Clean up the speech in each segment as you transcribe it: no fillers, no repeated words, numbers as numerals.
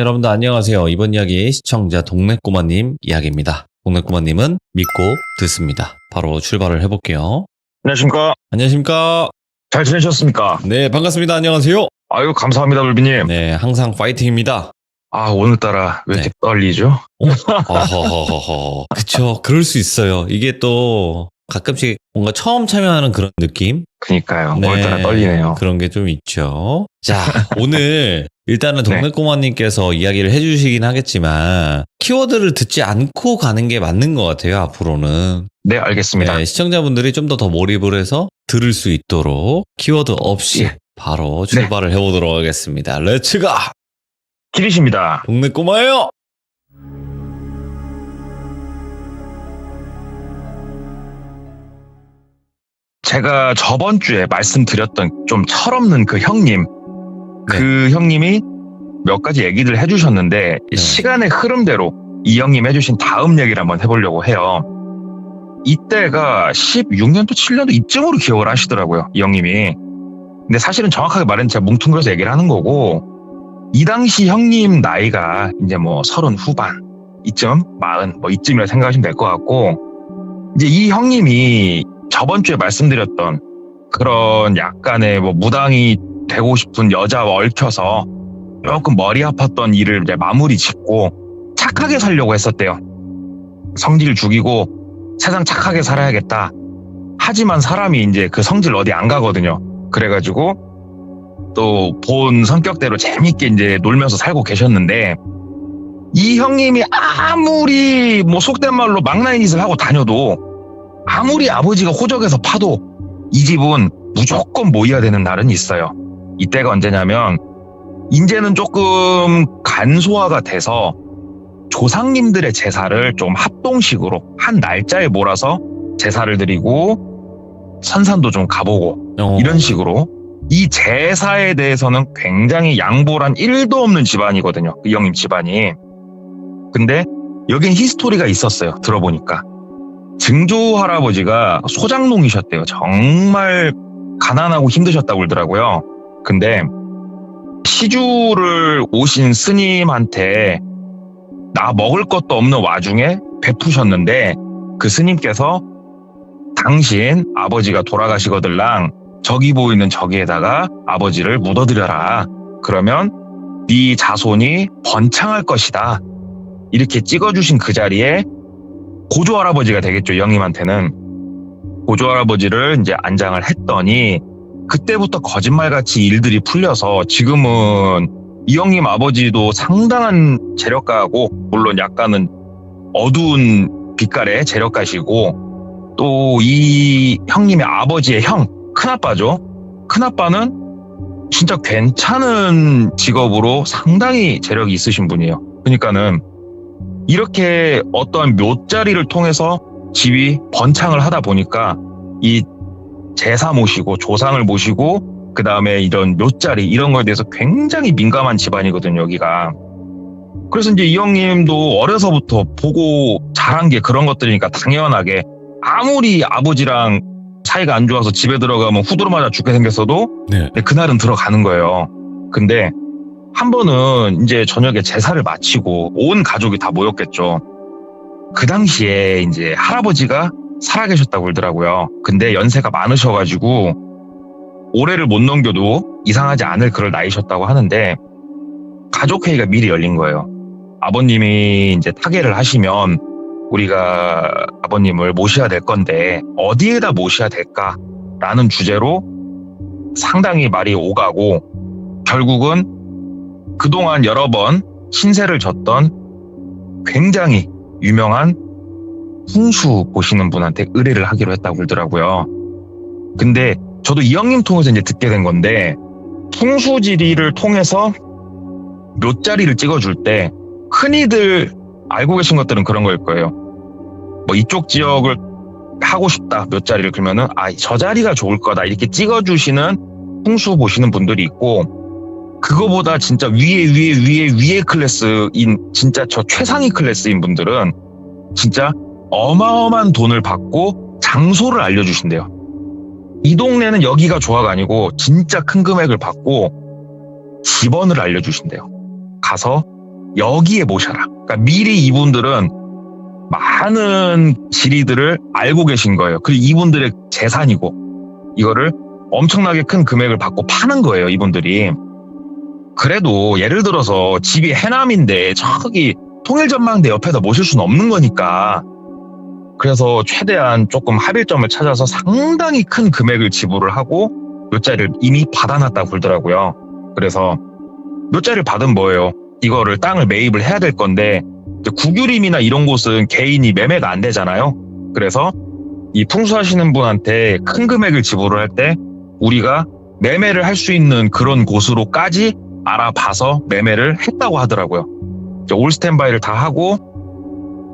여러분들 안녕하세요. 이번 이야기 시청자 동네꼬마님 이야기입니다. 동네꼬마님은 믿고 듣습니다. 바로 출발을 해볼게요. 안녕하십니까. 안녕하십니까. 잘 지내셨습니까? 네, 반갑습니다. 안녕하세요. 아유, 감사합니다, 울비님. 네, 항상 파이팅입니다. 아, 오늘따라 왜 이렇게 떨리죠? 어허허허허. 그쵸, 그럴 수 있어요. 이게 또 가끔씩 뭔가 처음 참여하는 그런 느낌? 그니까요. 네, 오늘따라 떨리네요. 그런 게 좀 있죠. 자, 오늘 일단은 네. 동네꼬마님께서 이야기를 해주시긴 하겠지만 키워드를 듣지 않고 가는 게 맞는 것 같아요. 앞으로는. 네, 알겠습니다. 네, 시청자분들이 좀 더 몰입을 해서 들을 수 있도록 키워드 없이 예. 바로 출발을 해보도록 하겠습니다. 렛츠가! 키리십니다. 동네꼬마예요! 제가 저번 주에 말씀드렸던 좀 철없는 그 형님, 네. 그 형님이 몇 가지 얘기를 해주셨는데 네. 시간의 흐름대로 이 형님 해주신 다음 얘기를 한번 해보려고 해요. 이때가 16년도 7년도 이쯤으로 기억을 하시더라고요. 이 형님이. 근데 사실은 정확하게 말하면 제가 뭉뚱그려서 얘기를 하는 거고 이 당시 형님 나이가 이제 뭐 30 후반 이쯤 40 뭐 이쯤이라 생각하시면 될 것 같고 이제 이 형님이 저번 주에 말씀드렸던 그런 약간의 뭐 무당이 되고 싶은 여자와 얽혀서 조금 머리 아팠던 일을 이제 마무리 짓고 착하게 살려고 했었대요. 성질 죽이고 세상 착하게 살아야겠다. 하지만 사람이 이제 그 성질 어디 안 가거든요. 그래가지고 또 본 성격대로 재밌게 이제 놀면서 살고 계셨는데 이 형님이 아무리 뭐 속된 말로 망나니 짓을 하고 다녀도 아무리 아버지가 호적에서 파도 이 집은 무조건 모여야 되는 날은 있어요. 이때가 언제냐면 이제는 조금 간소화가 돼서 조상님들의 제사를 좀 합동식으로 한 날짜에 몰아서 제사를 드리고 선산도 좀 가보고 이런 식으로 이 제사에 대해서는 굉장히 양보란 1도 없는 집안이거든요. 그 형님 집안이. 근데 여긴 히스토리가 있었어요. 들어보니까. 증조 할아버지가 소장농이셨대요. 정말 가난하고 힘드셨다고 그러더라고요. 근데 시주를 오신 스님한테 나 먹을 것도 없는 와중에 베푸셨는데 그 스님께서 당신 아버지가 돌아가시거들랑 저기 보이는 저기에다가 아버지를 묻어드려라. 그러면 네 자손이 번창할 것이다. 이렇게 찍어주신 그 자리에 고조 할아버지가 되겠죠. 형님한테는. 고조 할아버지를 이제 안장을 했더니 그때부터 거짓말같이 일들이 풀려서 지금은 이 형님 아버지도 상당한 재력가고 물론 약간은 어두운 빛깔의 재력가시고 또 이 형님의 아버지의 형 큰아빠죠. 큰아빠는 진짜 괜찮은 직업으로 상당히 재력이 있으신 분이에요. 그러니까는 이렇게 어떠한 묘자리를 통해서 집이 번창을 하다 보니까 이 제사 모시고 조상을 모시고 그 다음에 이런 묘자리 이런 거에 대해서 굉장히 민감한 집안이거든요. 여기가. 그래서 이제 이 형님도 어려서부터 보고 자란 게 그런 것들이니까 당연하게 아무리 아버지랑 사이가 안 좋아서 집에 들어가면 후드로 맞아 죽게 생겼어도 네. 그날은 들어가는 거예요. 근데 한 번은 이제 저녁에 제사를 마치고 온 가족이 다 모였겠죠. 그 당시에 이제 할아버지가 살아계셨다고 그러더라고요. 근데 연세가 많으셔가지고 올해를 못 넘겨도 이상하지 않을 그럴 나이셨다고 하는데 가족회의가 미리 열린 거예요. 아버님이 이제 타계를 하시면 우리가 아버님을 모셔야 될 건데 어디에다 모셔야 될까라는 주제로 상당히 말이 오가고 결국은 그동안 여러 번 신세를 졌던 굉장히 유명한 풍수 보시는 분한테 의뢰를 하기로 했다고 그러더라고요. 근데 저도 이 형님 통해서 이제 듣게 된 건데 풍수지리를 통해서 묘자리를 찍어줄 때 흔히들 알고 계신 것들은 그런 거일 거예요. 뭐 이쪽 지역을 하고 싶다 묘자리를 그러면은 저 자리가 좋을 거다 이렇게 찍어주시는 풍수 보시는 분들이 있고 그거보다 진짜 위에 클래스인 진짜 저 최상위 클래스인 분들은 진짜 어마어마한 돈을 받고 장소를 알려주신대요. 이 동네는 여기가 좋아가 아니고 진짜 큰 금액을 받고 집원을 알려주신대요. 가서 여기에 모셔라. 그러니까 미리 이분들은 많은 지리들을 알고 계신 거예요. 그리고 이분들의 재산이고 이거를 엄청나게 큰 금액을 받고 파는 거예요, 이분들이. 그래도 예를 들어서 집이 해남인데 저기 통일전망대 옆에다 모실 수는 없는 거니까 그래서 최대한 조금 합일점을 찾아서 상당히 큰 금액을 지불을 하고 묘자리를 이미 받아놨다고 그러더라고요. 그래서 묘자리를 받은 뭐예요? 이거를 땅을 매입을 해야 될 건데 국유림이나 이런 곳은 개인이 매매가 안 되잖아요. 그래서 이 풍수하시는 분한테 큰 금액을 지불을 할 때 우리가 매매를 할 수 있는 그런 곳으로까지 알아봐서 매매를 했다고 하더라고요. 올 스탠바이를 다 하고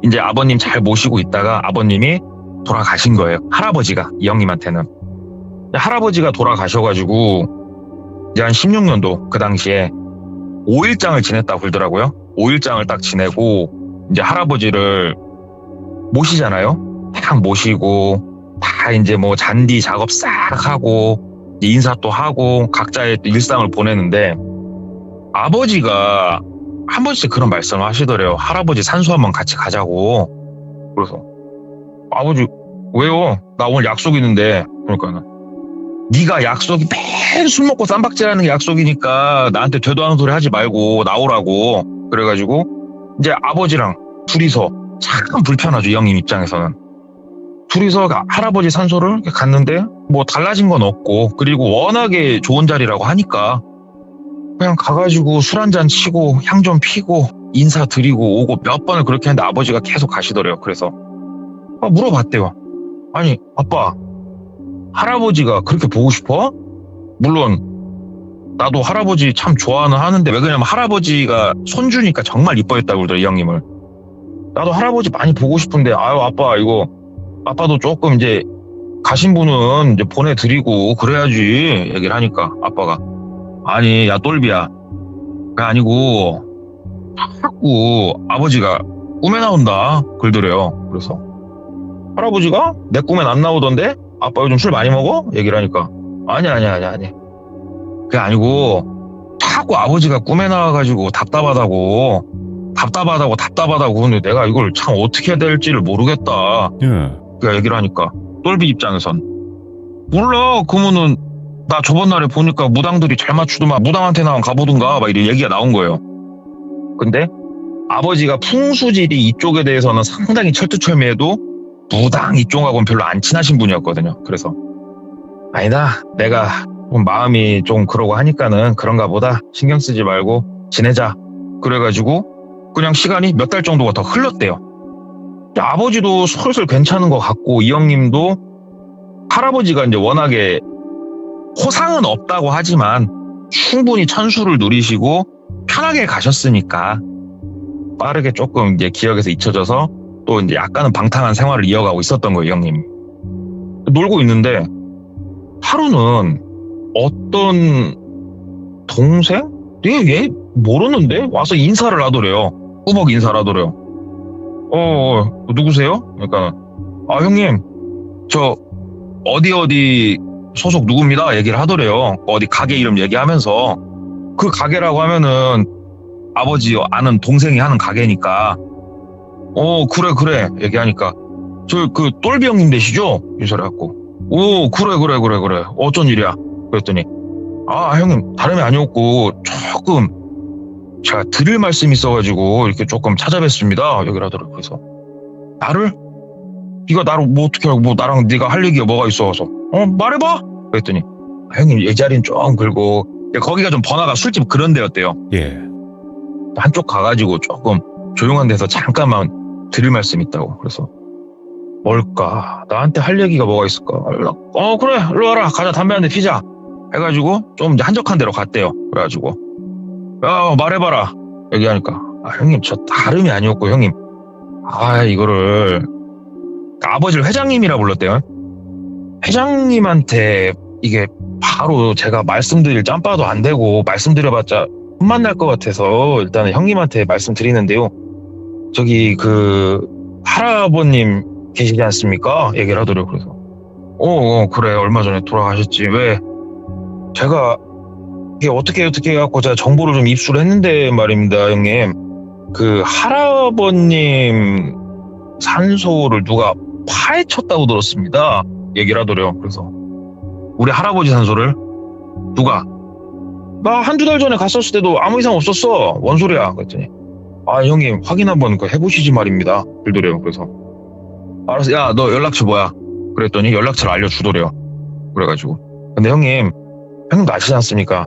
이제 아버님 잘 모시고 있다가 아버님이 돌아가신 거예요. 할아버지가, 이 형님한테는. 할아버지가 돌아가셔가지고 이제 한 16년도 그 당시에 5일장을 지냈다고 그러더라고요. 5일장을 딱 지내고 이제 할아버지를 모시잖아요. 딱 모시고 다 이제 뭐 잔디 작업 싹 하고 인사 또 하고 각자의 일상을 보내는데 아버지가 한 번씩 그런 말씀을 하시더래요. 할아버지 산소 한번 같이 가자고. 그래서 아버지 왜요? 나 오늘 약속 있는데. 그러니까 네가 약속이 매일 술 먹고 쌈박질하는 게 약속이니까 나한테 되도 않은 소리 하지 말고 나오라고. 그래가지고 이제 아버지랑 둘이서 참 불편하죠, 이 형님 입장에서는. 둘이서 할아버지 산소를 갔는데 뭐 달라진 건 없고 그리고 워낙에 좋은 자리라고 하니까 그냥 가가지고 술 한잔 치고 향 좀 피고 인사드리고 오고 몇 번을 그렇게 했는데 아버지가 계속 가시더래요. 그래서 물어봤대요. 아니 아빠, 할아버지가 그렇게 보고 싶어? 물론 나도 할아버지 참 좋아는 하는데 왜 그러냐면 할아버지가 손주니까 정말 이뻐했다고 그러더라고요, 이 형님을. 나도 할아버지 많이 보고 싶은데 아유 아빠 이거 아빠도 조금 이제 가신 분은 이제 보내드리고 그래야지 얘기를 하니까 아빠가 아니 야 똘비야 그게 아니고 자꾸 아버지가 꿈에 나온다 그러더래요. 그래서 할아버지가 내 꿈엔 안 나오던데 아빠 요즘 술 많이 먹어? 얘기를 하니까 아니 그게 아니고 자꾸 아버지가 꿈에 나와가지고 답답하다고 근데 내가 이걸 참 어떻게 해야 될지를 모르겠다. 그 얘기를 하니까 똘비 입장에선 몰라. 그러면은 나 저번 날에 보니까 무당들이 잘 맞추더만 무당한테나 가보든가 막 이런 얘기가 나온 거예요. 근데 아버지가 풍수지리 이쪽에 대해서는 상당히 철두철미해도 무당 이쪽하고는 별로 안 친하신 분이었거든요. 그래서 아니다, 내가 마음이 좀 그러고 하니까는 그런가 보다, 신경 쓰지 말고 지내자. 그래가지고 그냥 시간이 몇 달 정도가 더 흘렀대요. 아버지도 슬슬 괜찮은 것 같고 이 형님도 할아버지가 이제 워낙에 호상은 없다고 하지만 충분히 천수를 누리시고 편하게 가셨으니까 빠르게 조금 이제 기억에서 잊혀져서 또 이제 약간은 방탕한 생활을 이어가고 있었던 거예요, 이 형님. 놀고 있는데 하루는 어떤 동생? 얘 모르는데 와서 인사를 하더래요. 꾸벅 인사를 하더래요. 누구세요? 그러니까 형님 저 어디 소속 누구입니다 얘기를 하더래요. 어디 가게 이름 얘기하면서 그 가게라고 하면은 아버지 아는 동생이 하는 가게니까 그래 얘기하니까 저 그 똘비 형님 되시죠? 이 소리 갖고 그래 어쩐 일이야? 그랬더니 형님 다름이 아니었고 조금 제가 드릴 말씀이 있어가지고 이렇게 조금 찾아뵙습니다 얘기를 하더라고요. 그래서 네가 나를 뭐 어떻게 알고 뭐 나랑 네가 할 얘기가 뭐가 있어서 말해봐. 그랬더니 형님 이 자리는 좀 긁고 거기가 좀 번화가 술집 그런 데였대요. 예. 한쪽 가가지고 조금 조용한 데서 잠깐만 드릴 말씀이 있다고. 그래서 뭘까? 나한테 할 얘기가 뭐가 있을까? 그래 일로 와라 가자 담배 한 대 피자 해가지고 좀 이제 한적한 데로 갔대요. 그래가지고 말해봐라 얘기하니까 형님 저 다름이 아니었고 형님 이거를 아버지를 회장님이라 불렀대요. 회장님한테 이게 바로 제가 말씀드릴 짬바도 안 되고 말씀드려봤자 혼만 날 것 같아서 일단은 형님한테 말씀드리는데요. 저기 그 할아버님 계시지 않습니까? 얘기를 하더라고요. 그래서 그래 얼마 전에 돌아가셨지. 왜 제가 이게 어떻게 해갖고 제가 정보를 좀 입수를 했는데 말입니다 형님. 그 할아버님 산소를 누가 파헤쳤다고 들었습니다. 얘기를 하더래요. 그래서 우리 할아버지 산소를 누가? 나 한두 달 전에 갔었을 때도 아무 이상 없었어. 뭔 소리야? 그랬더니 아 형님 확인 한번 해보시지 말입니다. 그러더래요. 그래서 알았어. 야 너 연락처 뭐야? 그랬더니 연락처를 알려주더래요. 그래가지고 근데 형님도 아시지 않습니까?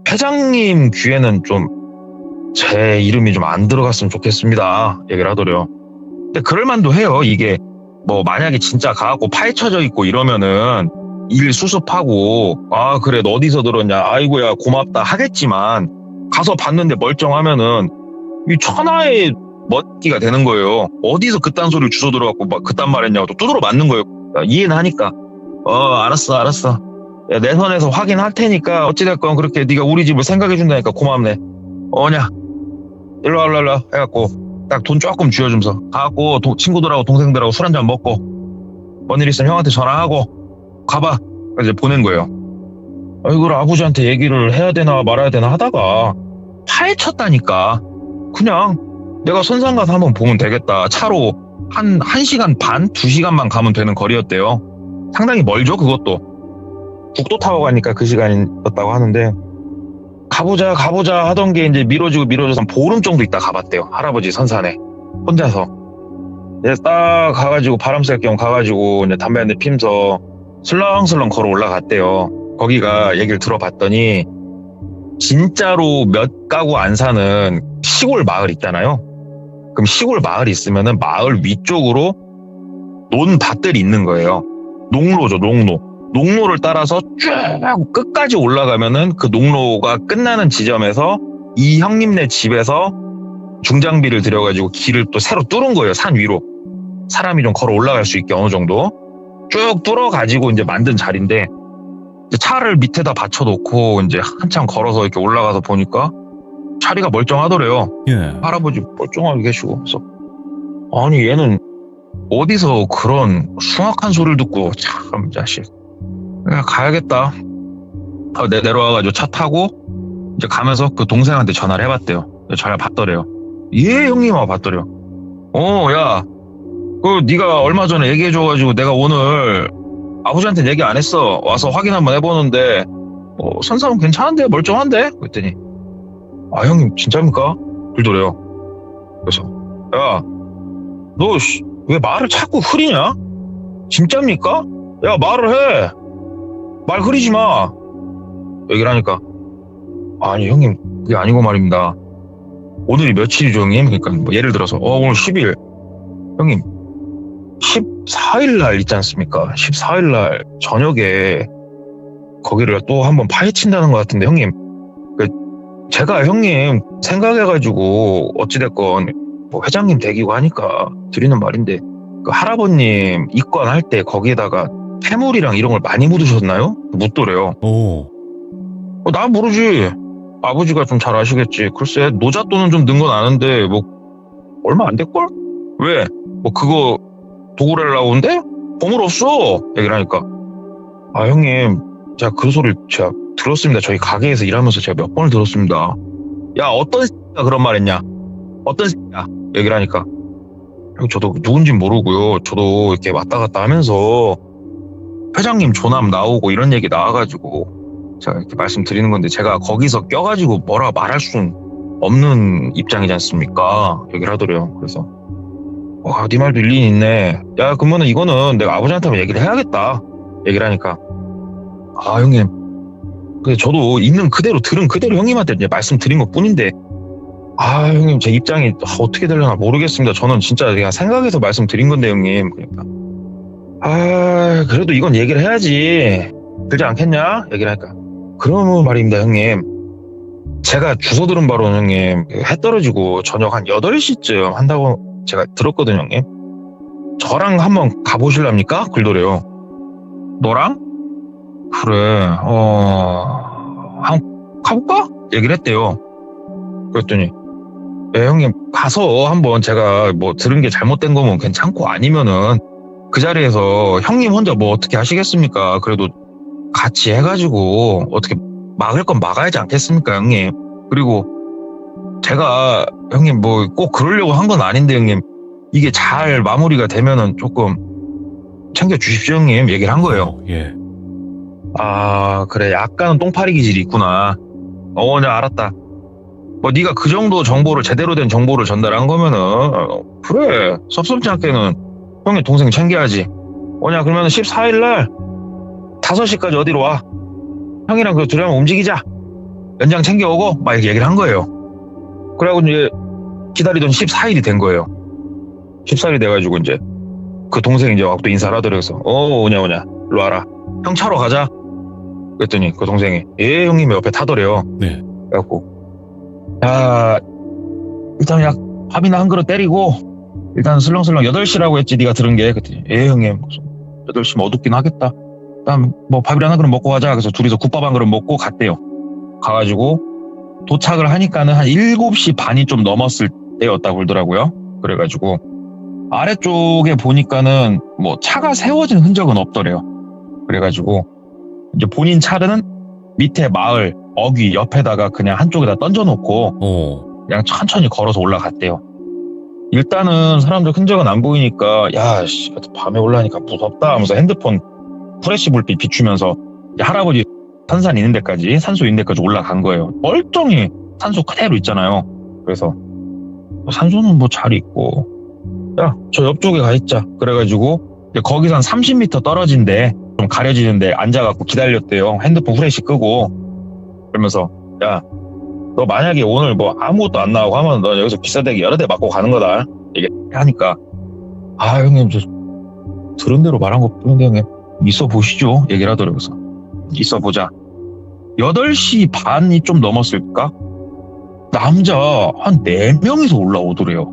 회장님 귀에는 좀 제 이름이 좀 안 들어갔으면 좋겠습니다. 얘기를 하더래요. 근데 그럴만도 해요. 이게 뭐 만약에 진짜 가갖고 파헤쳐져 있고 이러면은 일 수습하고 아 그래 너 어디서 들었냐 아이고야 고맙다 하겠지만 가서 봤는데 멀쩡하면은 이 천하의 멋기가 되는 거예요. 어디서 그딴 소리를 주워 들어갖고 막 그딴 말 했냐고 또 두드러 맞는 거예요. 이해는 하니까 알았어 야, 내 선에서 확인할 테니까 어찌됐건 그렇게 네가 우리 집을 생각해준다니까 고맙네. 어냐 일로 와 해갖고 딱 돈 조금 쥐어주면서 가갖고 친구들하고 동생들하고 술 한잔 먹고 뭔 일 있으면 형한테 전화하고 가봐. 이제 보낸 거예요. 이걸 아버지한테 얘기를 해야 되나 말아야 되나 하다가 파헤쳤다니까. 그냥 내가 선상 가서 한번 보면 되겠다. 차로 한 1시간 반, 2시간만 가면 되는 거리였대요. 상당히 멀죠 그것도. 국도 타고 가니까 그 시간이었다고 하는데 가보자 하던 게 이제 미뤄져서 한 보름 정도 있다 가봤대요. 할아버지 선산에 혼자서. 이제 딱 가가지고 바람 쐴 겸 가가지고 이제 담배 한 대 피면서 슬렁슬렁 걸어 올라갔대요. 거기가 얘기를 들어봤더니 진짜로 몇 가구 안 사는 시골 마을 있잖아요. 그럼 시골 마을이 있으면은 마을 위쪽으로 논밭들이 있는 거예요. 농로죠, 농로. 농로를 따라서 쭉 끝까지 올라가면은 그 농로가 끝나는 지점에서 이 형님네 집에서 중장비를 들여가지고 길을 또 새로 뚫은 거예요. 산 위로. 사람이 좀 걸어 올라갈 수 있게 어느 정도. 쭉 뚫어가지고 이제 만든 자리인데 이제 차를 밑에다 받쳐놓고 이제 한참 걸어서 이렇게 올라가서 보니까 자리가 멀쩡하더래요. 예. 할아버지 멀쩡하게 계시고. 그래서 아니 얘는 어디서 그런 숭악한 소리를 듣고 참 자식. 그냥 가야겠다. 내려와가지고 차 타고 이제 가면서 그 동생한테 전화를 해봤대요. 전화 받더래요. 예 형님 하고 받더래요. 야 네가 얼마 전에 얘기해줘가지고 내가 오늘 아버지한테 얘기 안 했어. 와서 확인 한번 해보는데 선상은 괜찮은데 멀쩡한데? 그랬더니 아 형님 진짜입니까? 그러더래요. 그래서 야 너 왜 말을 자꾸 흐리냐? 진짜입니까? 야 말을 해. 말 흐리지 마. 얘기를 하니까 아니 형님 그게 아니고 말입니다. 오늘이 며칠이죠 형님? 그러니까 뭐 예를 들어서 오늘 10일 형님 14일 날 있지 않습니까? 14일 날 저녁에 거기를 또 한번 파헤친다는 것 같은데 형님 제가 형님 생각해가지고 어찌됐건 뭐 회장님 댁이고 하니까 드리는 말인데 그 할아버님 입관할 때 거기에다가 폐물이랑 이런 걸 많이 묻으셨나요? 묻더래요. 난 모르지. 아버지가 좀 잘 아시겠지. 글쎄 노잣돈은 좀 는 건 아는데 뭐 얼마 안 될걸? 왜? 뭐 그거 도구를 나오는데? 보물 없어. 얘기를 하니까 아 형님 제가 그 소리를 제가 들었습니다. 저희 가게에서 일하면서 제가 몇 번을 들었습니다. 야 어떤 새끼가 그런 말 했냐? 어떤 새끼야? 얘기를 하니까 저도 누군진 모르고요. 저도 이렇게 왔다 갔다 하면서 회장님 조남 나오고 이런 얘기 나와가지고 제가 이렇게 말씀드리는 건데 제가 거기서 껴가지고 뭐라 말할 수는 없는 입장이지 않습니까? 얘기를 하더래요. 그래서 네 말도 일리 있네. 야 그러면은 이거는 내가 아버지한테 한번 얘기를 해야겠다. 얘기를 하니까 아 형님 근데 저도 있는 그대로 들은 그대로 형님한테 이제 말씀드린 것 뿐인데 아 형님 제 입장이 어떻게 되려나 모르겠습니다. 저는 진짜 그냥 생각해서 말씀드린 건데 형님. 그러니까 그래도 이건 얘기를 해야지 들지 않겠냐? 얘기를 하니까 그러면 말입니다 형님 제가 주소 들은 바로는 형님 해 떨어지고 저녁 한 8시쯤 한다고 제가 들었거든요 형님. 저랑 한번 가보실랍니까? 그러더래요. 너랑? 그래 한번 가볼까? 얘기를 했대요. 그랬더니 형님 가서 한번 제가 뭐 들은 게 잘못된 거면 괜찮고 아니면은 그 자리에서 형님 혼자 뭐 어떻게 하시겠습니까? 그래도 같이 해가지고 어떻게 막을 건 막아야지 않겠습니까 형님? 그리고 제가 형님 뭐 꼭 그러려고 한 건 아닌데 형님 이게 잘 마무리가 되면은 조금 챙겨주십시오 형님 얘기를 한 거예요. 예. 아 그래 약간은 똥파리 기질이 있구나. 네 알았다. 뭐 네가 그 정도 정보를 제대로 된 정보를 전달한 거면은 그래 섭섭지 않게는 형님 동생 챙겨야지. 그러면은 14일날 5시까지 어디로 와. 형이랑 그 둘이 한번 움직이자. 연장 챙겨오고 막 이렇게 얘기를 한 거예요. 그래가지고 이제 기다리던 14일이 된 거예요. 14일이 돼가지고 이제 그 동생이 이제 와서 또 인사를 하더라고요. 오냐 일로 와라. 형 차로 가자. 그랬더니 그 동생이 예 형님 옆에 타더래요. 네. 그래갖고 야 일단 약 밥이나 한 그릇 때리고 일단 슬렁슬렁 8시라고 했지 네가 들은 게. 그랬더니 예 형님 8시면 어둡긴 하겠다. 일단 뭐 밥이나 한 그릇 먹고 가자. 그래서 둘이서 국밥 한 그릇 먹고 갔대요. 가가지고 도착을 하니까는 한 7시 반이 좀 넘었을 때였다고 그러더라고요. 그래가지고 아래쪽에 보니까는 뭐 차가 세워진 흔적은 없더래요. 그래가지고 이제 본인 차는 밑에 마을 어귀 옆에다가 그냥 한쪽에다 던져놓고 그냥 천천히 걸어서 올라갔대요. 일단은 사람들 흔적은 안 보이니까 야씨 밤에 올라가니까 무섭다 하면서 핸드폰 프레시 불빛 비추면서 할아버지 산산 있는 데까지 산소 있는 데까지 올라간 거예요. 멀쩡히 산소 그대로 있잖아요. 그래서 산소는 뭐 잘 있고 야 저 옆쪽에 가 있자. 그래가지고 이제 거기서 한 30m 떨어진데 좀 가려지는데 앉아갖고 기다렸대요. 핸드폰 후레쉬 끄고. 그러면서 야 너 만약에 오늘 뭐 아무것도 안 나오고 하면 너 여기서 기사대기 여러 대 맞고 가는 거다. 얘기하니까 아 형님 저 들은 대로 말한 거 뿐인데 형님 있어 보시죠. 얘기를 하더라고요. 그래서 있어 보자. 8시 반이 좀 넘었을까? 남자 한 4명이서 올라오더래요.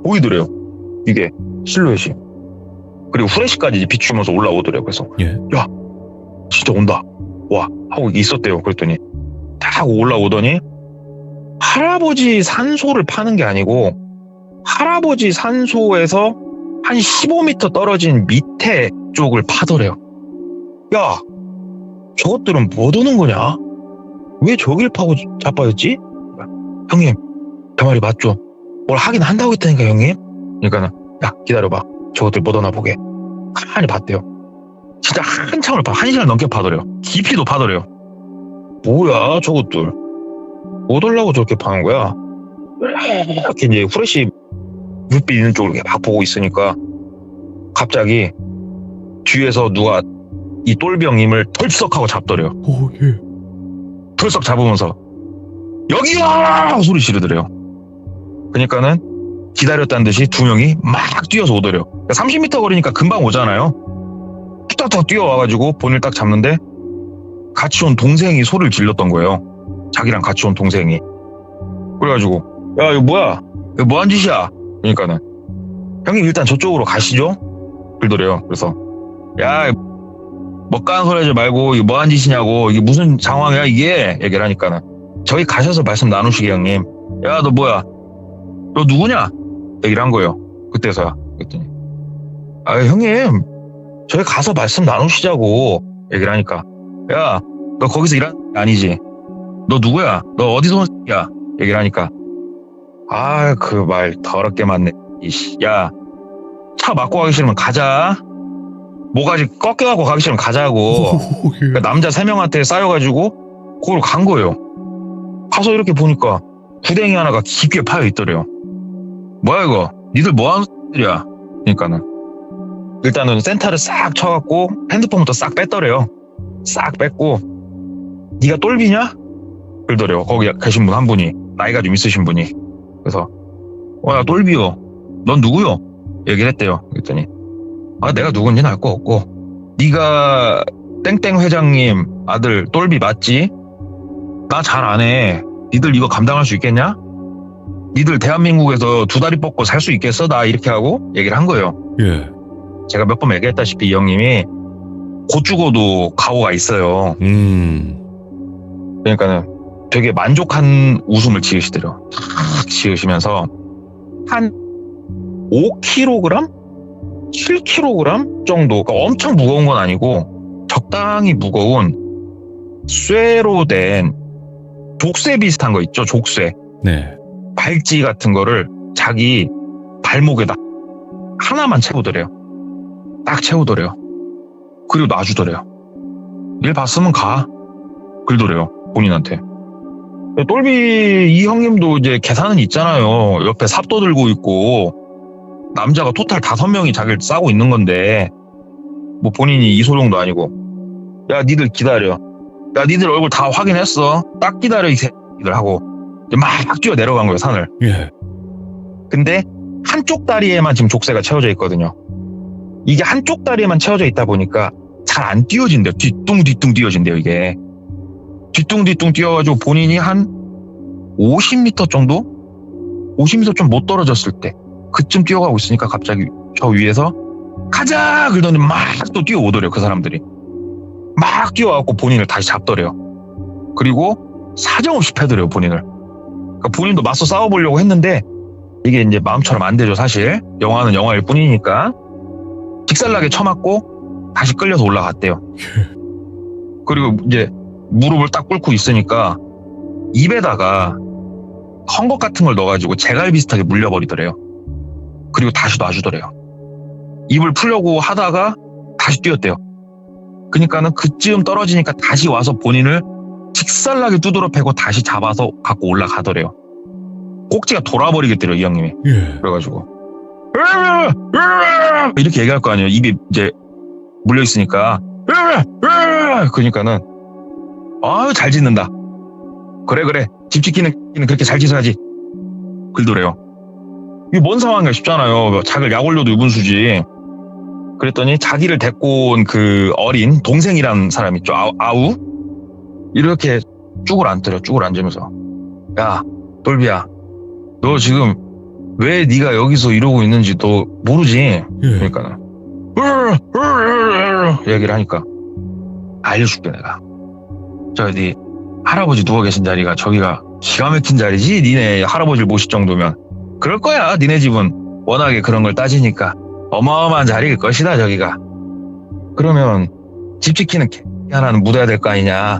보이더래요. 이게 실루엣이. 그리고 후레쉬까지 이제 비추면서 올라오더래요. 그래서 예. 야 진짜 온다. 와 하고 있었대요. 그랬더니 딱 하고 올라오더니 할아버지 산소를 파는 게 아니고 할아버지 산소에서 한 15m 떨어진 밑에 쪽을 파더래요. 야 저것들은 뭐 도는 거냐? 왜 저길 파고 자빠졌지? 형님 제 말이 맞죠? 뭘 하긴 한다고 했다니까 형님. 그러니까는 야 기다려봐. 저것들 못 오나 보게. 가만히 봤대요. 진짜 한참을 1시간 넘게 파더래요. 깊이도 파더래요. 뭐야 저것들 못 오려고 저렇게 파는 거야. 이렇게 이제 후레쉬 불빛 있는 쪽을 막 보고 있으니까 갑자기 뒤에서 누가 이 똘병님을 털썩하고 잡더래요. 예. 털썩 잡으면서 여기야 소리 지르더래요. 그러니까는 기다렸다는 듯이 2명이 막 뛰어서 오더래요. 30m 거리니까 금방 오잖아요. 뚝딱뚝 뛰어와가지고 본인을 딱 잡는데 같이 온 동생이 소리를 질렀던 거예요. 자기랑 같이 온 동생이. 그래가지고 야 이거 뭐야? 이거 뭐한 짓이야? 그러니까는 형님 일단 저쪽으로 가시죠. 그러더래요. 그래서 야 먹가는 소리 하지 말고 이거 뭐한 짓이냐고 이게 무슨 상황이야 이게 얘기를 하니까는 저기 가셔서 말씀 나누시게 형님. 야 너 뭐야? 너 누구냐? 얘기를 한 거예요. 그때서야. 그랬더니 아 형님 저기 가서 말씀 나누시자고 얘기를 하니까 야 너 거기서 일하는 게 아니지? 너 누구야? 너 어디서 온 새끼야? 얘기를 하니까 아 그 말 더럽게 맞네. 이씨 야 차 막고 가기 싫으면 가자. 뭐가지 꺾여갖고 가기 싫으면 가자고. 그러니까 남자 3명한테 쌓여가지고 그걸 간 거예요. 가서 이렇게 보니까 구덩이 하나가 깊게 파여 있더래요. 뭐야 이거? 니들 뭐하는 X들이야? 그러니까는 일단은 센터를 싹 쳐갖고 핸드폰부터 싹 뺐더래요. 싹 뺐고 니가 똘비냐? 그러더래요. 거기 계신 분 한 분이 나이가 좀 있으신 분이. 그래서 나 똘비요. 넌 누구요? 얘기를 했대요. 그랬더니 아 내가 누군지는 알 거 없고 네가 땡땡 회장님 아들 똘비 맞지? 나 잘 안 해. 니들 이거 감당할 수 있겠냐? 니들 대한민국에서 2다리 뻗고 살 수 있겠어? 나 이렇게 하고 얘기를 한 거예요. 예. 제가 몇 번 얘기했다시피 이 형님이 곧 죽어도 각오가 있어요. 그러니까는 되게 만족한 웃음을 지으시더래요. 탁 지으시면서 한 5kg? 7kg 정도, 그러니까 엄청 무거운 건 아니고 적당히 무거운 쇠로 된 족쇄 비슷한 거 있죠? 족쇄. 네. 발찌 같은 거를 자기 발목에다 하나만 채우더래요. 딱 채우더래요. 그리고 놔주더래요. 일 봤으면 가. 그러더래요. 본인한테. 똘비 이 형님도 이제 계산은 있잖아요. 옆에 삽도 들고 있고 남자가 토탈 5명이 자기를 싸고 있는 건데 뭐 본인이 이소룡도 아니고 야 니들 기다려. 야 니들 얼굴 다 확인했어. 딱 기다려 이 새끼들 하고 이제 막 뛰어 내려간 거예요 산을. 예. 근데 한쪽 다리에만 지금 족쇄가 채워져 있거든요. 이게 한쪽 다리에만 채워져 있다 보니까 잘 안 뛰어진대요. 뒤뚱뒤뚱 뛰어진대요 이게. 뒤뚱뒤뚱 뛰어가지고 본인이 한 50m 정도? 50m 좀 못 떨어졌을 때 그쯤 뛰어가고 있으니까 갑자기 저 위에서 가자! 그러더니 막 또 뛰어오더래요 그 사람들이. 막 뛰어와갖고 본인을 다시 잡더래요. 그리고 사정없이 패더래요 본인을. 그러니까 본인도 맞서 싸워보려고 했는데 이게 이제 마음처럼 안 되죠 사실. 영화는 영화일 뿐이니까. 직살나게 쳐맞고 다시 끌려서 올라갔대요. 그리고 이제 무릎을 딱 꿇고 있으니까 입에다가 헝겊 같은 걸 넣어가지고 재갈 비슷하게 물려버리더래요. 그리고 다시 놔주더래요. 입을 풀려고 하다가 다시 뛰었대요. 그러니까는 그쯤 떨어지니까 다시 와서 본인을 직살나게 두드러 패고 다시 잡아서 갖고 올라가더래요. 꼭지가 돌아버리겠더래요 이 형님이. 예. 그래가지고 이렇게 얘기할 거 아니에요. 입이 이제 물려 있으니까. 그러니까는 아유 잘 짖는다. 그래 집 지키는 그렇게 잘 짖어야지. 그러더래요. 이게 뭔 상황인가 싶잖아요. 자기를 약 올려도 유분수지. 그랬더니 자기를 데리고 온 그 어린 동생이란 사람 있죠. 아우 이렇게 쭉을 앉더래요. 쭉을 앉으면서 야 똘비야 너 지금 왜 네가 여기서 이러고 있는지 너 모르지? 예. 그러니까는 얘기를 하니까 알려줄게 내가. 저기 할아버지 누워 계신 자리가 저기가 기가 막힌 자리지. 니네 할아버지를 모실 정도면. 그럴 거야. 니네 집은 워낙에 그런 걸 따지니까 어마어마한 자리일 것이다 저기가. 그러면 집 지키는 개 하나는 묻어야 될 거 아니냐.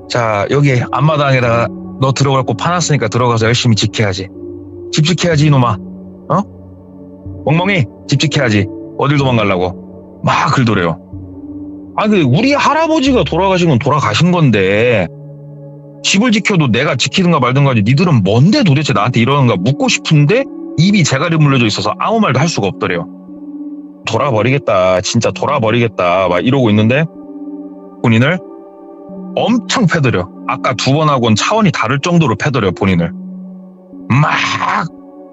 자 여기 앞마당에다가 너 들어갈 곳 파놨으니까 들어가서 열심히 지켜야지. 집 지켜야지 이놈아. 멍멍이 집 지켜야지. 어딜 도망가려고. 막 그러더래요. 아니 우리 할아버지가 돌아가신 건 돌아가신 건데 집을 지켜도 내가 지키든가 말든가 하지. 니들은 뭔데 도대체 나한테 이러는가 묻고 싶은데 입이 재갈이 물려져 있어서 아무 말도 할 수가 없더래요. 돌아버리겠다. 진짜 돌아버리겠다. 막 이러고 있는데 본인을 엄청 패더려. 아까 2번하고는 차원이 다를 정도로 패더려 본인을. 막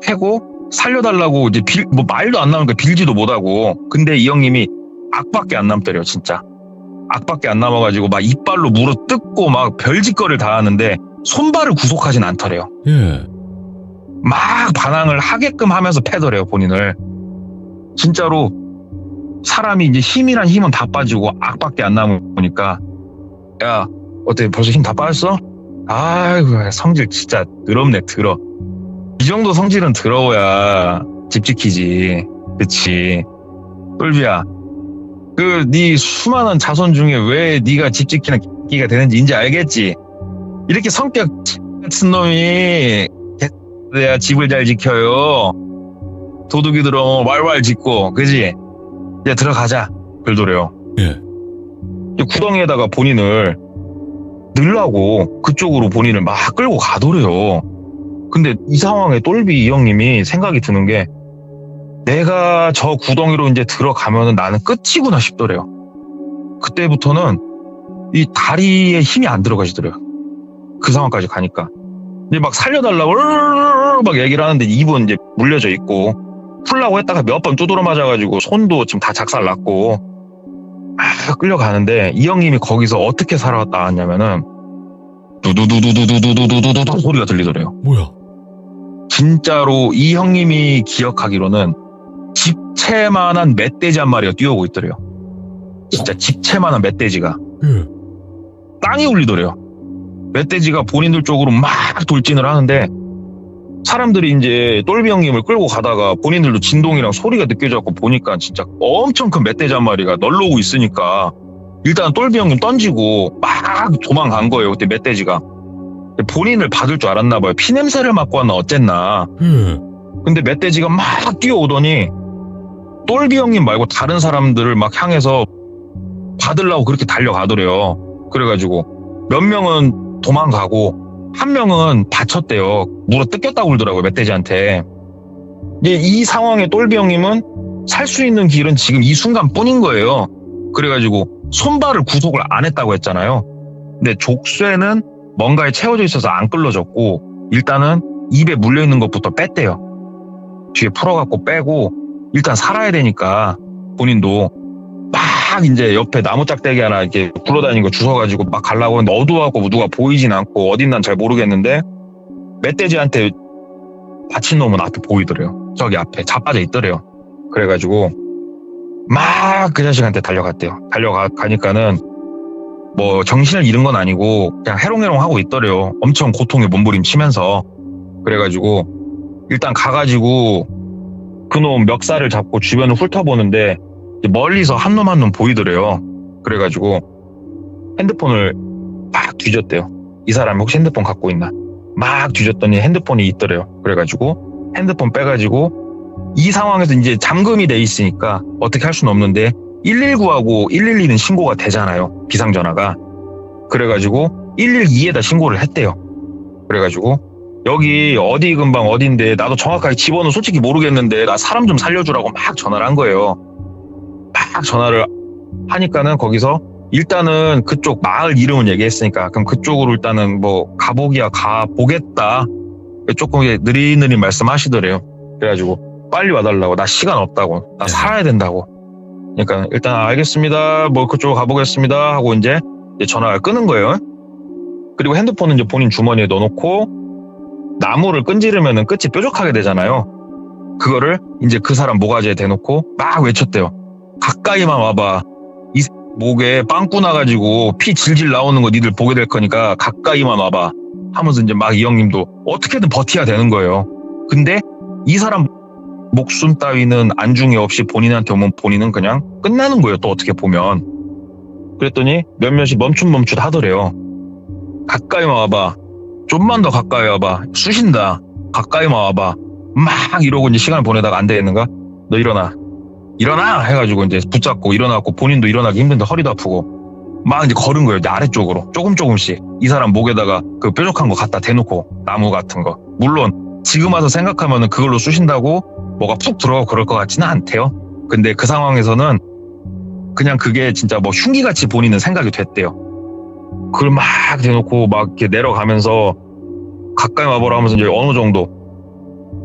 패고 살려달라고 이제 뭐 말도 안 나오니까 빌지도 못하고. 근데 이 형님이 악밖에 안 남더래요 진짜. 악밖에 안 남아가지고 막 이빨로 물어 뜯고 막 별짓거리를 다 하는데 손발을 구속하진 않더래요. 예. 막 반항을 하게끔 하면서 패더래요 본인을. 진짜로 사람이 이제 힘이란 힘은 다 빠지고 악밖에 안 남으니까 야 어때 벌써 힘 다 빠졌어? 아이고 성질 진짜 더럽네. 더러. 이 정도 성질은 더러워야 집 지키지. 그치. 똘비야 그 네 수많은 자손 중에 왜 네가 집 지키는 끼가 되는지 이제 알겠지. 이렇게 성격 같은 놈이 개야 집을 잘 지켜요. 도둑이 들어오면 왈왈 짖고 그지. 이제 들어가자. 그러더래요. 예. 구덩이에다가 본인을 넣으려고 그쪽으로 본인을 막 끌고 가더래요. 근데 이 상황에 똘비 이 형님이 생각이 드는 게 내가 저 구덩이로 이제 들어가면은 나는 끝이구나 싶더래요. 그때부터는 이 다리에 힘이 안 들어가시더래요. 그 상황까지 가니까. 이제 막 살려달라고 막 얘기를 하는데 입은 이제 물려져 있고 풀라고 했다가 몇 번 두드러 맞아가지고 손도 지금 다 작살났고 막 끌려가는데 이 형님이 거기서 어떻게 살아왔다 하냐면은 두두두두두두두두두두 소리가 들리더래요. 뭐야? 진짜로 이 형님이 기억하기로는 집채만한 멧돼지 한 마리가 뛰어오고 있더래요. 진짜 집채만한 멧돼지가. 예. 땅이 울리더래요. 멧돼지가 본인들 쪽으로 막 돌진을 하는데 사람들이 이제 똘비 형님을 끌고 가다가 본인들도 진동이랑 소리가 느껴져갖고 보니까 진짜 엄청 큰 멧돼지 한 마리가 널러오고 있으니까 일단 똘비 형님 던지고 막 도망간 거예요. 그때 멧돼지가. 본인을 받을 줄 알았나 봐요. 피냄새를 맡고 왔나 어쨌나. 근데 멧돼지가 막 뛰어오더니 똘비 형님 말고 다른 사람들을 막 향해서 받으려고 그렇게 달려가더래요. 그래가지고 몇 명은 도망가고 한 명은 다쳤대요. 물어 뜯겼다고 그러더라고요, 멧돼지한테. 이제 이 상황에 똘비 형님은 살 수 있는 길은 지금 이 순간뿐인 거예요. 그래가지고 손발을 구속을 안 했다고 했잖아요. 근데 족쇄는 뭔가에 채워져 있어서 안 끌러졌고 일단은 입에 물려있는 것부터 뺐대요. 뒤에 풀어갖고 빼고 일단 살아야 되니까 본인도 막 이제 옆에 나무 짝대기 하나 이렇게 굴러다니는 거 주워가지고 막 가려고 하는데 어두워갖고 누가 보이진 않고 어딘 난 잘 모르겠는데 멧돼지한테 다친 놈은 앞에 보이더래요. 저기 앞에 자빠져 있더래요. 그래가지고 막 그 자식한테 달려갔대요. 달려가니까는 뭐 정신을 잃은 건 아니고 그냥 해롱해롱 하고 있더래요. 엄청 고통에 몸부림치면서. 그래가지고 일단 가가지고 그놈 멱살을 잡고 주변을 훑어보는데 멀리서 한 놈 한 놈 보이더래요. 그래가지고 핸드폰을 막 뒤졌대요. 이 사람이 혹시 핸드폰 갖고 있나. 막 뒤졌더니 핸드폰이 있더래요. 그래가지고 핸드폰 빼가지고 이 상황에서 이제 잠금이 돼 있으니까 어떻게 할 수는 없는데 119하고 112는 신고가 되잖아요. 비상전화가. 그래가지고 112에다 신고를 했대요. 그래가지고 여기 어디 근방 어딘데 나도 정확하게 집어는 솔직히 모르겠는데 나 사람 좀 살려주라고 막 전화를 한 거예요. 막 전화를 하니까는 거기서 일단은 그쪽 마을 이름을 얘기했으니까 그럼 그쪽으로 일단은 뭐 가보기야 가보겠다. 조금 느릿느릿 말씀하시더래요. 그래가지고 빨리 와달라고. 나 시간 없다고. 나 살아야 된다고. 그러니까 일단 알겠습니다. 뭐 그쪽으로 가보겠습니다 하고 이제 전화를 끊은 거예요. 그리고 핸드폰은 이제 본인 주머니에 넣어놓고 나무를 끈지르면은 끝이 뾰족하게 되잖아요. 그거를 이제 그 사람 모가지에 대놓고 막 외쳤대요. 가까이만 와봐. 이 목에 빵꾸 나가지고 피 질질 나오는 거 니들 보게 될 거니까 가까이만 와봐. 하면서 이제 막 이 형님도 어떻게든 버텨야 되는 거예요. 근데 이 사람 목숨 따위는 안중에 없이 본인한테 오면 본인은 그냥 끝나는 거예요. 또 어떻게 보면. 그랬더니 몇몇이 멈춤 하더래요. 가까이만 와봐. 좀만 더 가까이 와봐. 쑤신다. 가까이만 와봐. 막 이러고 이제 시간을 보내다가 안 되겠는가? 너 일어나 해가지고 이제 붙잡고 일어나고 본인도 일어나기 힘든데 허리도 아프고 막 이제 걸은 거예요. 이제 아래쪽으로 조금씩 이 사람 목에다가 그 뾰족한 거 갖다 대놓고 나무 같은 거. 물론 지금 와서 생각하면은 그걸로 쑤신다고 뭐가 푹 들어가고 그럴 것 같지는 않대요. 근데 그 상황에서는 그냥 그게 진짜 뭐 흉기같이 본인은 생각이 됐대요. 그걸 막 대놓고 막 이렇게 내려가면서 가까이 와보라 하면서 이제 어느 정도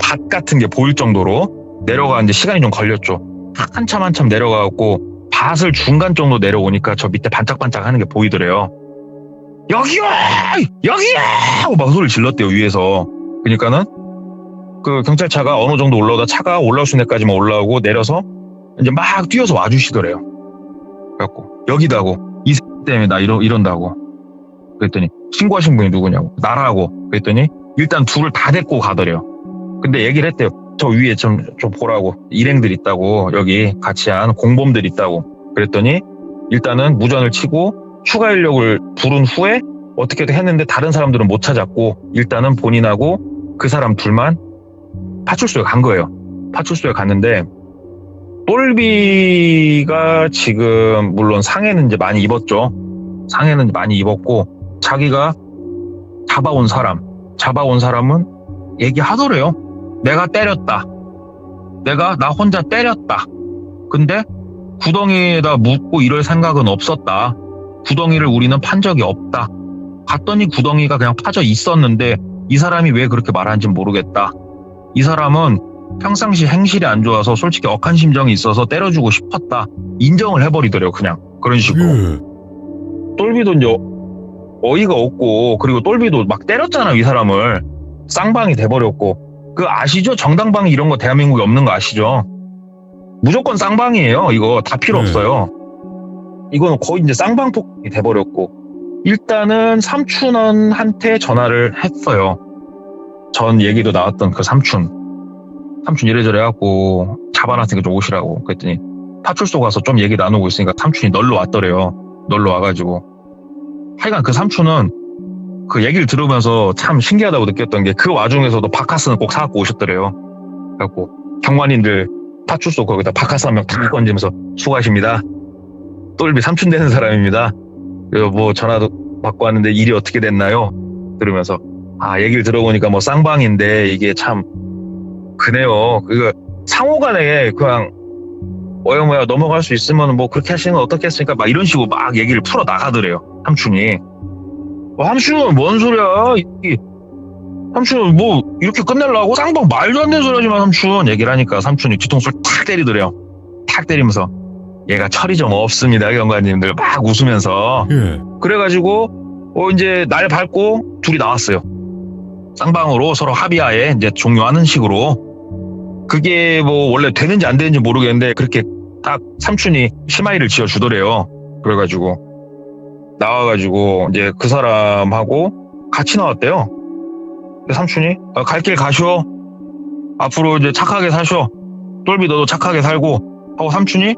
밭 같은 게 보일 정도로 내려가는데 시간이 좀 걸렸죠. 한참 내려가고 밭을 중간 정도 내려오니까 저 밑에 반짝반짝 하는 게 보이더래요. 여기요! 하고 막 소리를 질렀대요, 위에서. 그러니까는 그 경찰차가 어느 정도 올라오다 차가 올라올 수 있는 데까지만 올라오고 내려서 이제 막 뛰어서 와주시더래요. 그래갖고 여기다고 이 때문에 나 이런다고. 그랬더니 신고하신 분이 누구냐고. 나라고. 그랬더니 일단 둘을 다 데리고 가더래요. 근데 얘기를 했대요. 저 위에 좀 보라고. 일행들 있다고. 여기 같이 한 공범들 있다고. 그랬더니 일단은 무전을 치고 추가 인력을 부른 후에 어떻게든 했는데 다른 사람들은 못 찾았고 일단은 본인하고 그 사람 둘만 파출소에 간 거예요. 파출소에 갔는데 똘비가 지금 물론 상해는 이제 많이 입었죠. 상해는 많이 입었고 자기가 잡아온 사람은 얘기하더래요. 내가 때렸다. 나 혼자 때렸다. 근데 구덩이에다 묻고 이럴 생각은 없었다. 구덩이를 우리는 판 적이 없다. 갔더니 구덩이가 그냥 파져 있었는데 이 사람이 왜 그렇게 말하는지 모르겠다. 이 사람은 평상시 행실이 안 좋아서 솔직히 억한 심정이 있어서 때려주고 싶었다. 인정을 해버리더래요. 그냥 그런 식으로. 똘비도 이제 어이가 없고 그리고 똘비도 막 때렸잖아요. 이 사람을. 쌍방이 돼버렸고. 그 아시죠? 정당방위 이런 거 대한민국에 없는 거 아시죠? 무조건 쌍방이에요. 이거 다 필요 없어요. 이거는 거의 이제 쌍방폭이 돼버렸고 일단은 삼촌한테 전화를 했어요. 전 얘기도 나왔던 그 삼촌 이래저래 해갖고 잡아놨으니까 좀 오시라고. 그랬더니 파출소 가서 좀 얘기 나누고 있으니까 삼촌이 널러 왔더래요. 널러 와가지고 하여간 그 삼촌은 그 얘기를 들으면서 참 신기하다고 느꼈던 게 그 와중에서도 바카스는 꼭 사갖고 오셨더래요. 그래갖고 경관님들 파출소 거기다 바카스 한 명 탁 건지면서 수고하십니다. 똘비 삼촌 되는 사람입니다. 그리고 뭐 전화도 받고 왔는데 일이 어떻게 됐나요? 들으면서 얘기를 들어보니까 뭐 쌍방인데 이게 참 그네요. 그거 상호간에 그냥 뭐야 넘어갈 수 있으면 뭐 그렇게 하시는 건 어떻겠습니까? 막 이런 식으로 막 얘기를 풀어 나가더래요. 삼촌이. 삼촌은 뭔 소리야? 삼촌은 뭐 이렇게 끝내려고 쌍방 말도 안 되는 소리 하지만 삼촌 얘기를 하니까 삼촌이 뒤통수를 탁 때리더래요. 탁 때리면서 얘가 철이 좀 없습니다. 경관님들 막 웃으면서. 예. 그래가지고 이제 날 밟고 둘이 나왔어요. 쌍방으로 서로 합의하에 이제 종료하는 식으로. 그게 뭐 원래 되는지 안 되는지 모르겠는데 그렇게 딱 삼촌이 심하이를 지어주더래요. 그래가지고 나와가지고 이제 그 사람하고 같이 나왔대요. 삼촌이 갈 길 가쇼. 앞으로 이제 착하게 사쇼. 똘비 너도 착하게 살고 하고 삼촌이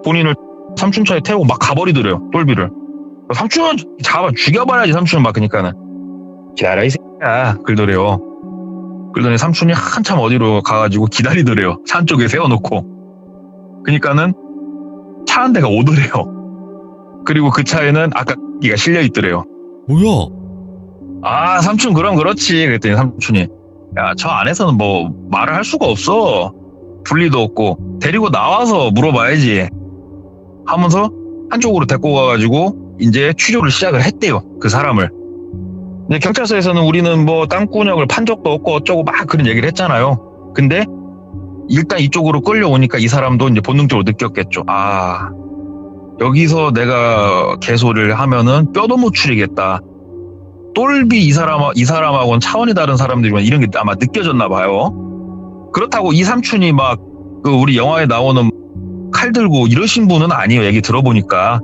본인을 삼촌 차에 태우고 막 가버리더래요. 똘비를. 삼촌은 잡아 죽여봐야지 삼촌은 막 그러니까는 기다려 이 새끼야 그러더래요. 그러더니 삼촌이 한참 어디로 가가지고 기다리더래요. 산 쪽에 세워놓고. 그러니까는 차 한 대가 오더래요. 그리고 그 차에는 아까기가 실려있더래요. 뭐야? 삼촌 그럼 그렇지. 그랬더니 삼촌이 야, 저 안에서는 뭐 말을 할 수가 없어. 분리도 없고 데리고 나와서 물어봐야지 하면서 한쪽으로 데리고 가가지고 이제 취조를 시작을 했대요. 그 사람을. 근데 경찰서에서는 우리는 뭐 땅구녕을 판 적도 없고 어쩌고 막 그런 얘기를 했잖아요. 근데 일단 이쪽으로 끌려오니까 이 사람도 이제 본능적으로 느꼈겠죠. 여기서 내가 개소리를 하면은 뼈도 못 추리겠다. 똘비 이 사람하고는 차원이 다른 사람들이면 이런 게 아마 느껴졌나 봐요. 그렇다고 이 삼촌이 막 그 우리 영화에 나오는 칼 들고 이러신 분은 아니에요. 얘기 들어보니까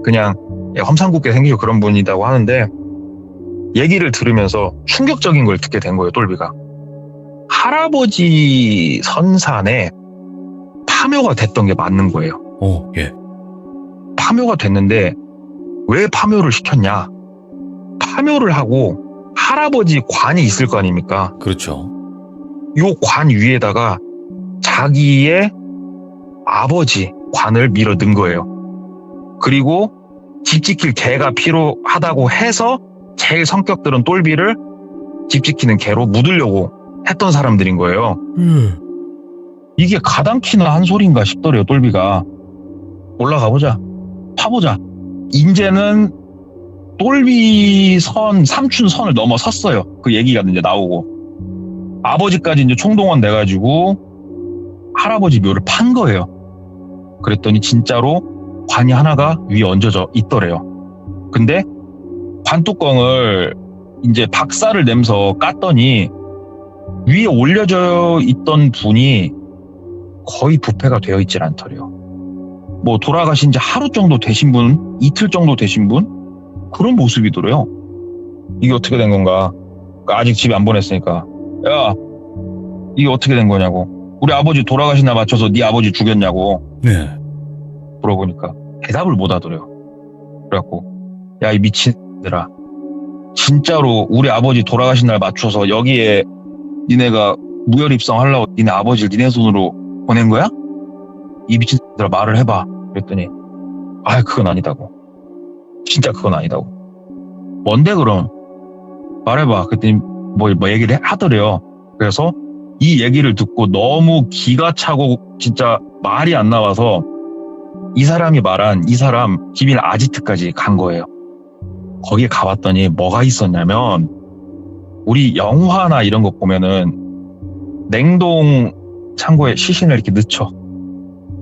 그냥 험상궂게 생기고 그런 분이라고 하는데 얘기를 들으면서 충격적인 걸 듣게 된 거예요. 똘비가 할아버지 선산에 파묘가 됐던 게 맞는 거예요. 예. 파묘가 됐는데 왜 파묘를 시켰냐? 파묘를 하고 할아버지 관이 있을 거 아닙니까? 그렇죠. 요 관 위에다가 자기의 아버지 관을 밀어 넣은 거예요. 그리고 집 지킬 개가 필요하다고 해서 제일 성격들은 똘비를 집 지키는 개로 묻으려고 했던 사람들인 거예요. 이게 가당키나 한 소리인가 싶더래요. 똘비가. 올라가보자. 파보자. 이제는 똘비 삼촌 선을 넘어섰어요. 그 얘기가 이제 나오고. 아버지까지 이제 총동원 돼가지고 할아버지 묘를 판 거예요. 그랬더니 진짜로 관이 하나가 위에 얹어져 있더래요. 근데 관뚜껑을 이제 박살을 내면서 깠더니 위에 올려져 있던 분이 거의 부패가 되어 있질 않더래요. 뭐 돌아가신 지 하루 정도 되신 분, 이틀 정도 되신 분? 그런 모습이더래요. 이게 어떻게 된 건가? 아직 집에 안 보냈으니까. 야, 이게 어떻게 된 거냐고. 우리 아버지 돌아가신 날 맞춰서 네 아버지 죽였냐고. 네. 물어보니까 대답을 못 하더래요. 그래갖고 야, 이 미친들아. 진짜로 우리 아버지 돌아가신 날 맞춰서 여기에 니네가 무혈 입성하려고 니네 아버지를 니네 손으로 보낸 거야? 이 미친들아 말을 해봐. 그랬더니 그건 아니다고. 진짜 그건 아니다고. 뭔데 그럼? 말해봐. 그랬더니 뭐 얘기를 하더래요. 그래서 이 얘기를 듣고 너무 기가 차고 진짜 말이 안 나와서 이 사람이 말한 이 사람 기밀 아지트까지 간 거예요. 거기에 가봤더니 뭐가 있었냐면 우리 영화나 이런 거 보면은 냉동 창고에 시신을 이렇게 넣죠.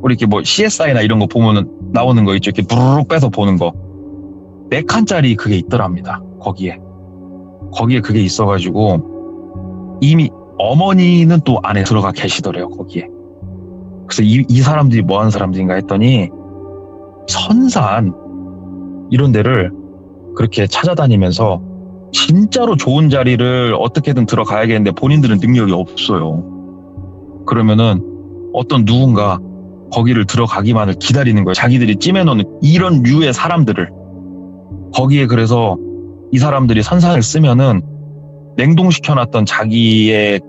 우리 이렇게 뭐 CSI나 이런 거 보면은 나오는 거 있죠. 이렇게 부르륵 빼서 보는 거. 4칸짜리 그게 있더랍니다. 거기에 그게 있어가지고 이미 어머니는 또 안에 들어가 계시더래요. 거기에. 그래서 이 사람들이 뭐 하는 사람들인가 했더니 선산 이런 데를 그렇게 찾아다니면서 진짜로 좋은 자리를 어떻게든 들어가야겠는데 본인들은 능력이 없어요. 그러면은 어떤 누군가 거기를 들어가기만을 기다리는 거예요. 자기들이 찜해놓는 이런 류의 사람들을. 거기에 그래서 이 사람들이 선산을 쓰면은 냉동시켜놨던 자기의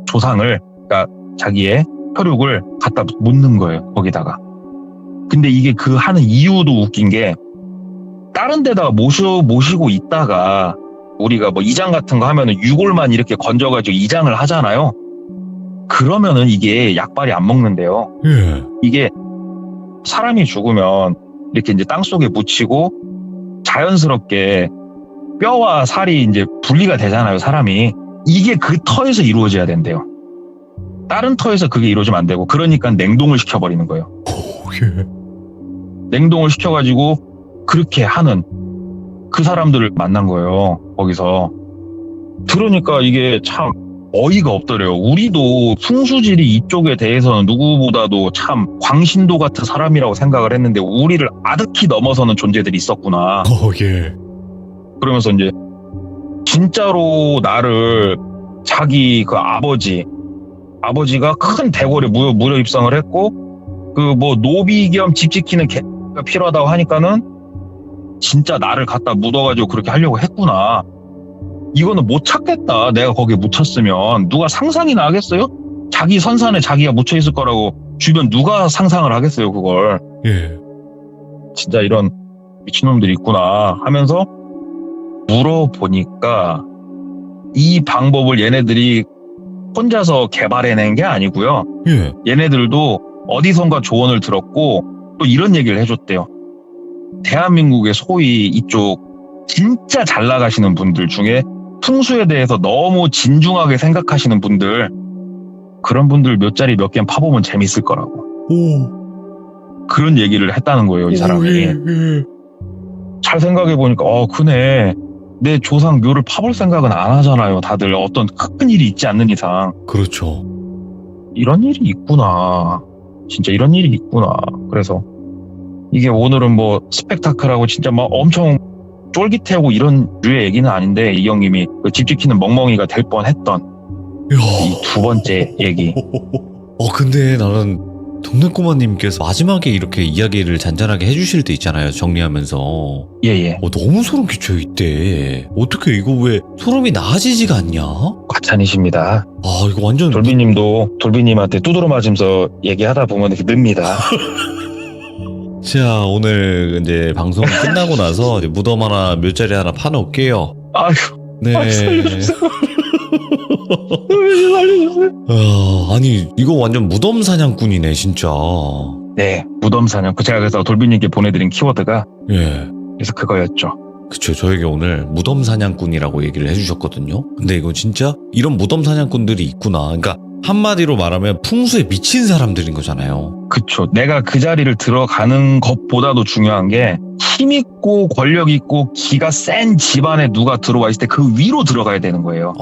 조상을, 그러니까 자기의 혈육을 갖다 묻는 거예요, 거기다가. 근데 이게 그 하는 이유도 웃긴 게, 다른 데다가 모시고 있다가 우리가 뭐 이장 같은 거 하면은 유골만 이렇게 건져가지고 이장을 하잖아요. 그러면은 이게 약발이 안 먹는데요. 예. 이게 사람이 죽으면 이렇게 이제 땅 속에 묻히고 자연스럽게 뼈와 살이 이제 분리가 되잖아요, 사람이. 이게 그 터에서 이루어져야 된대요. 다른 터에서 그게 이루어지면 안 되고, 그러니까 냉동을 시켜버리는 거예요. 예. 냉동을 시켜가지고 그렇게 하는 그 사람들을 만난 거예요, 거기서. 들으니까 이게 참 어이가 없더래요. 우리도 풍수지리 이쪽에 대해서는 누구보다도 참 광신도 같은 사람이라고 생각을 했는데, 우리를 아득히 넘어서는 존재들이 있었구나. 예. 그러면서 이제 진짜로 나를 자기 그 아버지가 큰 대궐에 무료 입성을 했고, 그 뭐 노비 겸 집 지키는 개가 필요하다고 하니까는 진짜 나를 갖다 묻어가지고 그렇게 하려고 했구나. 이거는 못 찾겠다. 내가 거기에 묻혔으면. 누가 상상이나 하겠어요? 자기 선산에 자기가 묻혀 있을 거라고 주변 누가 상상을 하겠어요, 그걸. 예. 진짜 이런 미친놈들이 있구나 하면서 물어보니까, 이 방법을 얘네들이 혼자서 개발해낸 게 아니고요. 예. 얘네들도 어디선가 조언을 들었고 또 이런 얘기를 해줬대요. 대한민국의 소위 이쪽 진짜 잘 나가시는 분들 중에 풍수에 대해서 너무 진중하게 생각하시는 분들, 그런 분들 몇 자리 몇 개는 파보면 재밌을 거라고. 오. 그런 얘기를 했다는 거예요, 이 사람이. 예. 잘 생각해보니까 그네. 내 조상 묘를 파볼 생각은 안 하잖아요, 다들. 어떤 큰 일이 있지 않는 이상. 그렇죠. 이런 일이 있구나. 진짜 이런 일이 있구나. 그래서 이게 오늘은 뭐 스펙타클하고 진짜 막 엄청 쫄깃해하고 이런 류의 얘기는 아닌데, 이 형님이 그 집 지키는 멍멍이가 될 뻔했던 이 두 번째 얘기. 근데 나는 동네꼬마님께서 마지막에 이렇게 이야기를 잔잔하게 해주실 때 있잖아요, 정리하면서. 예예. 너무 소름 끼쳐요, 이때. 어떻게 이거 왜 소름이 나아지지가 않냐? 과찬이십니다. 이거 완전. 돌비님도 돌비님한테 두드러 맞으면서 얘기하다 보면 이렇게 늡니다. 자, 오늘 이제 방송 끝나고 나서 이제 무덤 하나, 묘자리 하나 파놓을게요. 아휴. 네. 살려주세요. 살려주세요. 아니, 이거 완전 무덤 사냥꾼이네, 진짜. 네, 무덤 사냥. 제가 그래서 돌비님께 보내드린 키워드가 예. 그래서 그거였죠. 그쵸, 저에게 오늘 무덤 사냥꾼이라고 얘기를 해주셨거든요. 근데 이거 진짜 이런 무덤 사냥꾼들이 있구나. 그러니까 한마디로 말하면 풍수에 미친 사람들인 거잖아요. 그쵸. 내가 그 자리를 들어가는 것보다도 중요한 게, 힘있고 권력있고 기가 센 집안에 누가 들어와 있을 때 그 위로 들어가야 되는 거예요.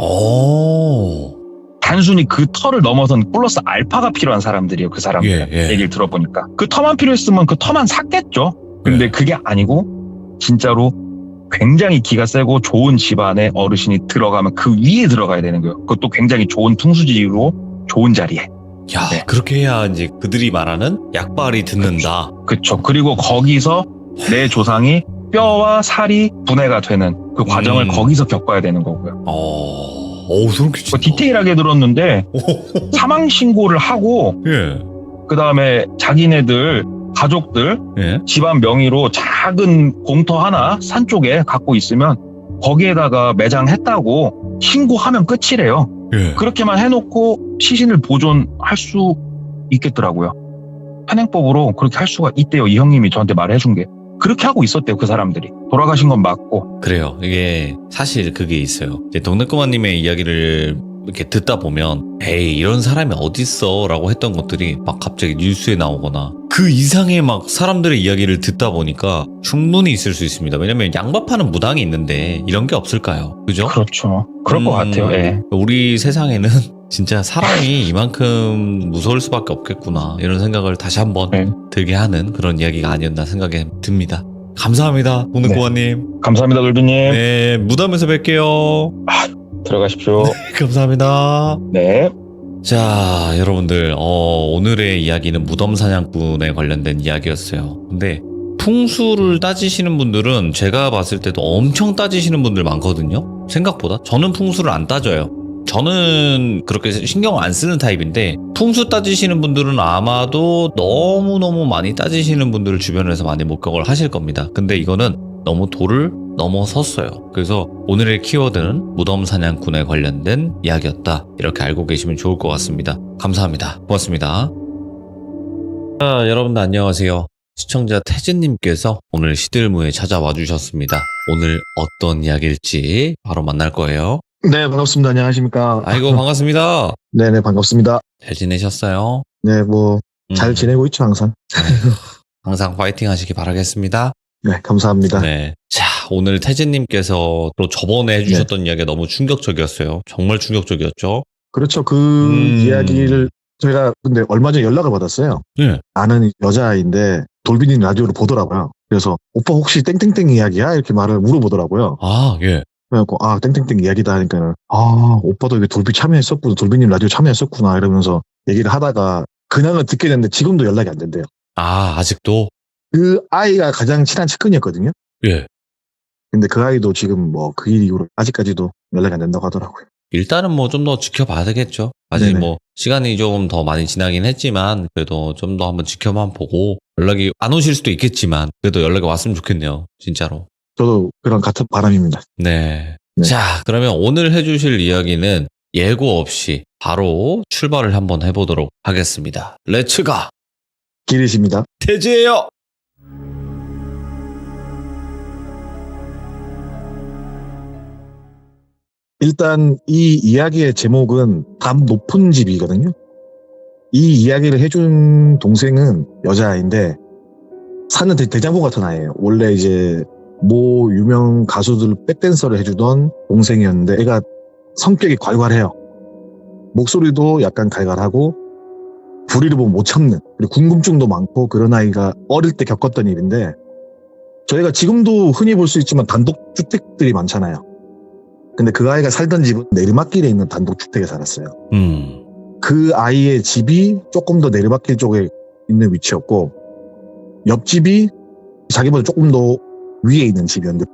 단순히 그 터를 넘어선 플러스 알파가 필요한 사람들이에요, 그 사람들. 예. 얘기를 들어보니까. 그 터만 필요했으면 그 터만 샀겠죠. 근데 예. 그게 아니고 진짜로 굉장히 기가 세고 좋은 집안의 어르신이 들어가면 그 위에 들어가야 되는 거예요. 그것도 굉장히 좋은 풍수지리로 좋은 자리에. 야, 네. 그렇게 해야 이제 그들이 말하는 약발이 듣는다. 그쵸. 그리고 거기서 내 조상이 뼈와 살이 분해가 되는 그 과정을 거기서 겪어야 되는 거고요. 소름 끼친다. 디테일하게 들었는데 사망 신고를 하고, 예. 그 다음에 자기네들 가족들 예. 집안 명의로 작은 공터 하나 산 쪽에 갖고 있으면 거기에다가 매장했다고 신고하면 끝이래요. 예. 그렇게만 해놓고 시신을 보존할 수 있겠더라고요. 현행법으로 그렇게 할 수가 있대요. 이 형님이 저한테 말해준 게. 그렇게 하고 있었대요, 그 사람들이. 돌아가신 건 맞고. 그래요. 이게 사실 그게 있어요. 이제 동네꼬마님의 이야기를 이렇게 듣다 보면 에이, 이런 사람이 어딨어 라고 했던 것들이 막 갑자기 뉴스에 나오거나 그 이상의 막 사람들의 이야기를 듣다 보니까 충분히 있을 수 있습니다. 왜냐면 양밥하는 무당이 있는데 이런 게 없을까요? 그죠? 그렇죠. 그럴 것 같아요. 예. 우리 세상에는 진짜 사람이 이만큼 무서울 수밖에 없겠구나, 이런 생각을 다시 한번 네. 들게 하는 그런 이야기가 아니었나 생각이 듭니다. 감사합니다, 동네꼬마님. 감사합니다, 돌비님. 네, 무덤에서 뵐게요. 들어가십시오. 감사합니다. 네. 자, 여러분들, 오늘의 이야기는 무덤 사냥꾼에 관련된 이야기였어요. 근데 풍수를 따지시는 분들은 제가 봤을 때도 엄청 따지시는 분들 많거든요. 생각보다. 저는 풍수를 안 따져요. 저는 그렇게 신경 안 쓰는 타입인데 풍수 따지시는 분들은 아마도 너무너무 많이 따지시는 분들을 주변에서 많이 목격을 하실 겁니다. 근데 이거는 너무 도를 넘어섰어요. 그래서 오늘의 키워드는 무덤 사냥꾼에 관련된 이야기였다. 이렇게 알고 계시면 좋을 것 같습니다. 감사합니다. 고맙습니다. 자, 여러분들 안녕하세요. 시청자 태진님께서 오늘 시들무에 찾아와 주셨습니다. 오늘 어떤 이야기일지 바로 만날 거예요. 네, 반갑습니다. 안녕하십니까. 아이고 반갑습니다. 네네, 반갑습니다. 잘 지내셨어요? 네, 뭐, 잘 지내고 있죠, 항상. 항상 파이팅 하시기 바라겠습니다. 네, 감사합니다. 네. 자, 오늘 태진님께서 또 저번에 해주셨던 이야기가 너무 충격적이었어요. 정말 충격적이었죠? 그렇죠. 그 이야기를 제가 근데 얼마 전에 연락을 받았어요. 네. 아는 여자아이인데 돌비님 라디오를 보더라고요. 그래서 오빠 혹시 땡땡땡 이야기야? 이렇게 말을 물어보더라고요. 아, 예. 그래갖고 땡땡땡 이야기다 하니까는 오빠도 이게 돌비 참여했었구나. 돌비님 라디오 참여했었구나. 이러면서 얘기를 하다가 근황을 듣게 됐는데 지금도 연락이 안 된대요. 아, 아직도? 그 아이가 가장 친한 측근이었거든요. 예. 근데 그 아이도 지금 뭐 그 일 이후로 아직까지도 연락이 안 된다고 하더라고요. 일단은 뭐 좀 더 지켜봐야 되겠죠. 아직 네네. 뭐 시간이 좀 더 많이 지나긴 했지만 그래도 좀 더 한번 지켜만 보고 연락이 안 오실 수도 있겠지만 그래도 연락이 왔으면 좋겠네요. 진짜로. 저도 그런 같은 바람입니다. 네. 네. 자, 그러면 오늘 해주실 이야기는 예고 없이 바로 출발을 한번 해보도록 하겠습니다. 렛츠가! 길이십니다. 태지예요! 일단 이 이야기의 제목은 담 높은 집이거든요. 이 이야기를 해준 동생은 여자아이인데 사는 대장부 같은 아이예요. 원래 이제 모 유명 가수들 백댄서를 해주던 동생이었는데 애가 성격이 괄괄해요. 목소리도 약간 갈갈하고 불의를 보면 못 참는, 그리고 궁금증도 많고 그런 아이가 어릴 때 겪었던 일인데 저희가 지금도 흔히 볼 수 있지만 단독주택들이 많잖아요. 근데 그 아이가 살던 집은 내리막길에 있는 단독주택에 살았어요. 그 아이의 집이 조금 더 내리막길 쪽에 있는 위치였고 옆집이 자기보다 조금 더 위에 있는 집이었는데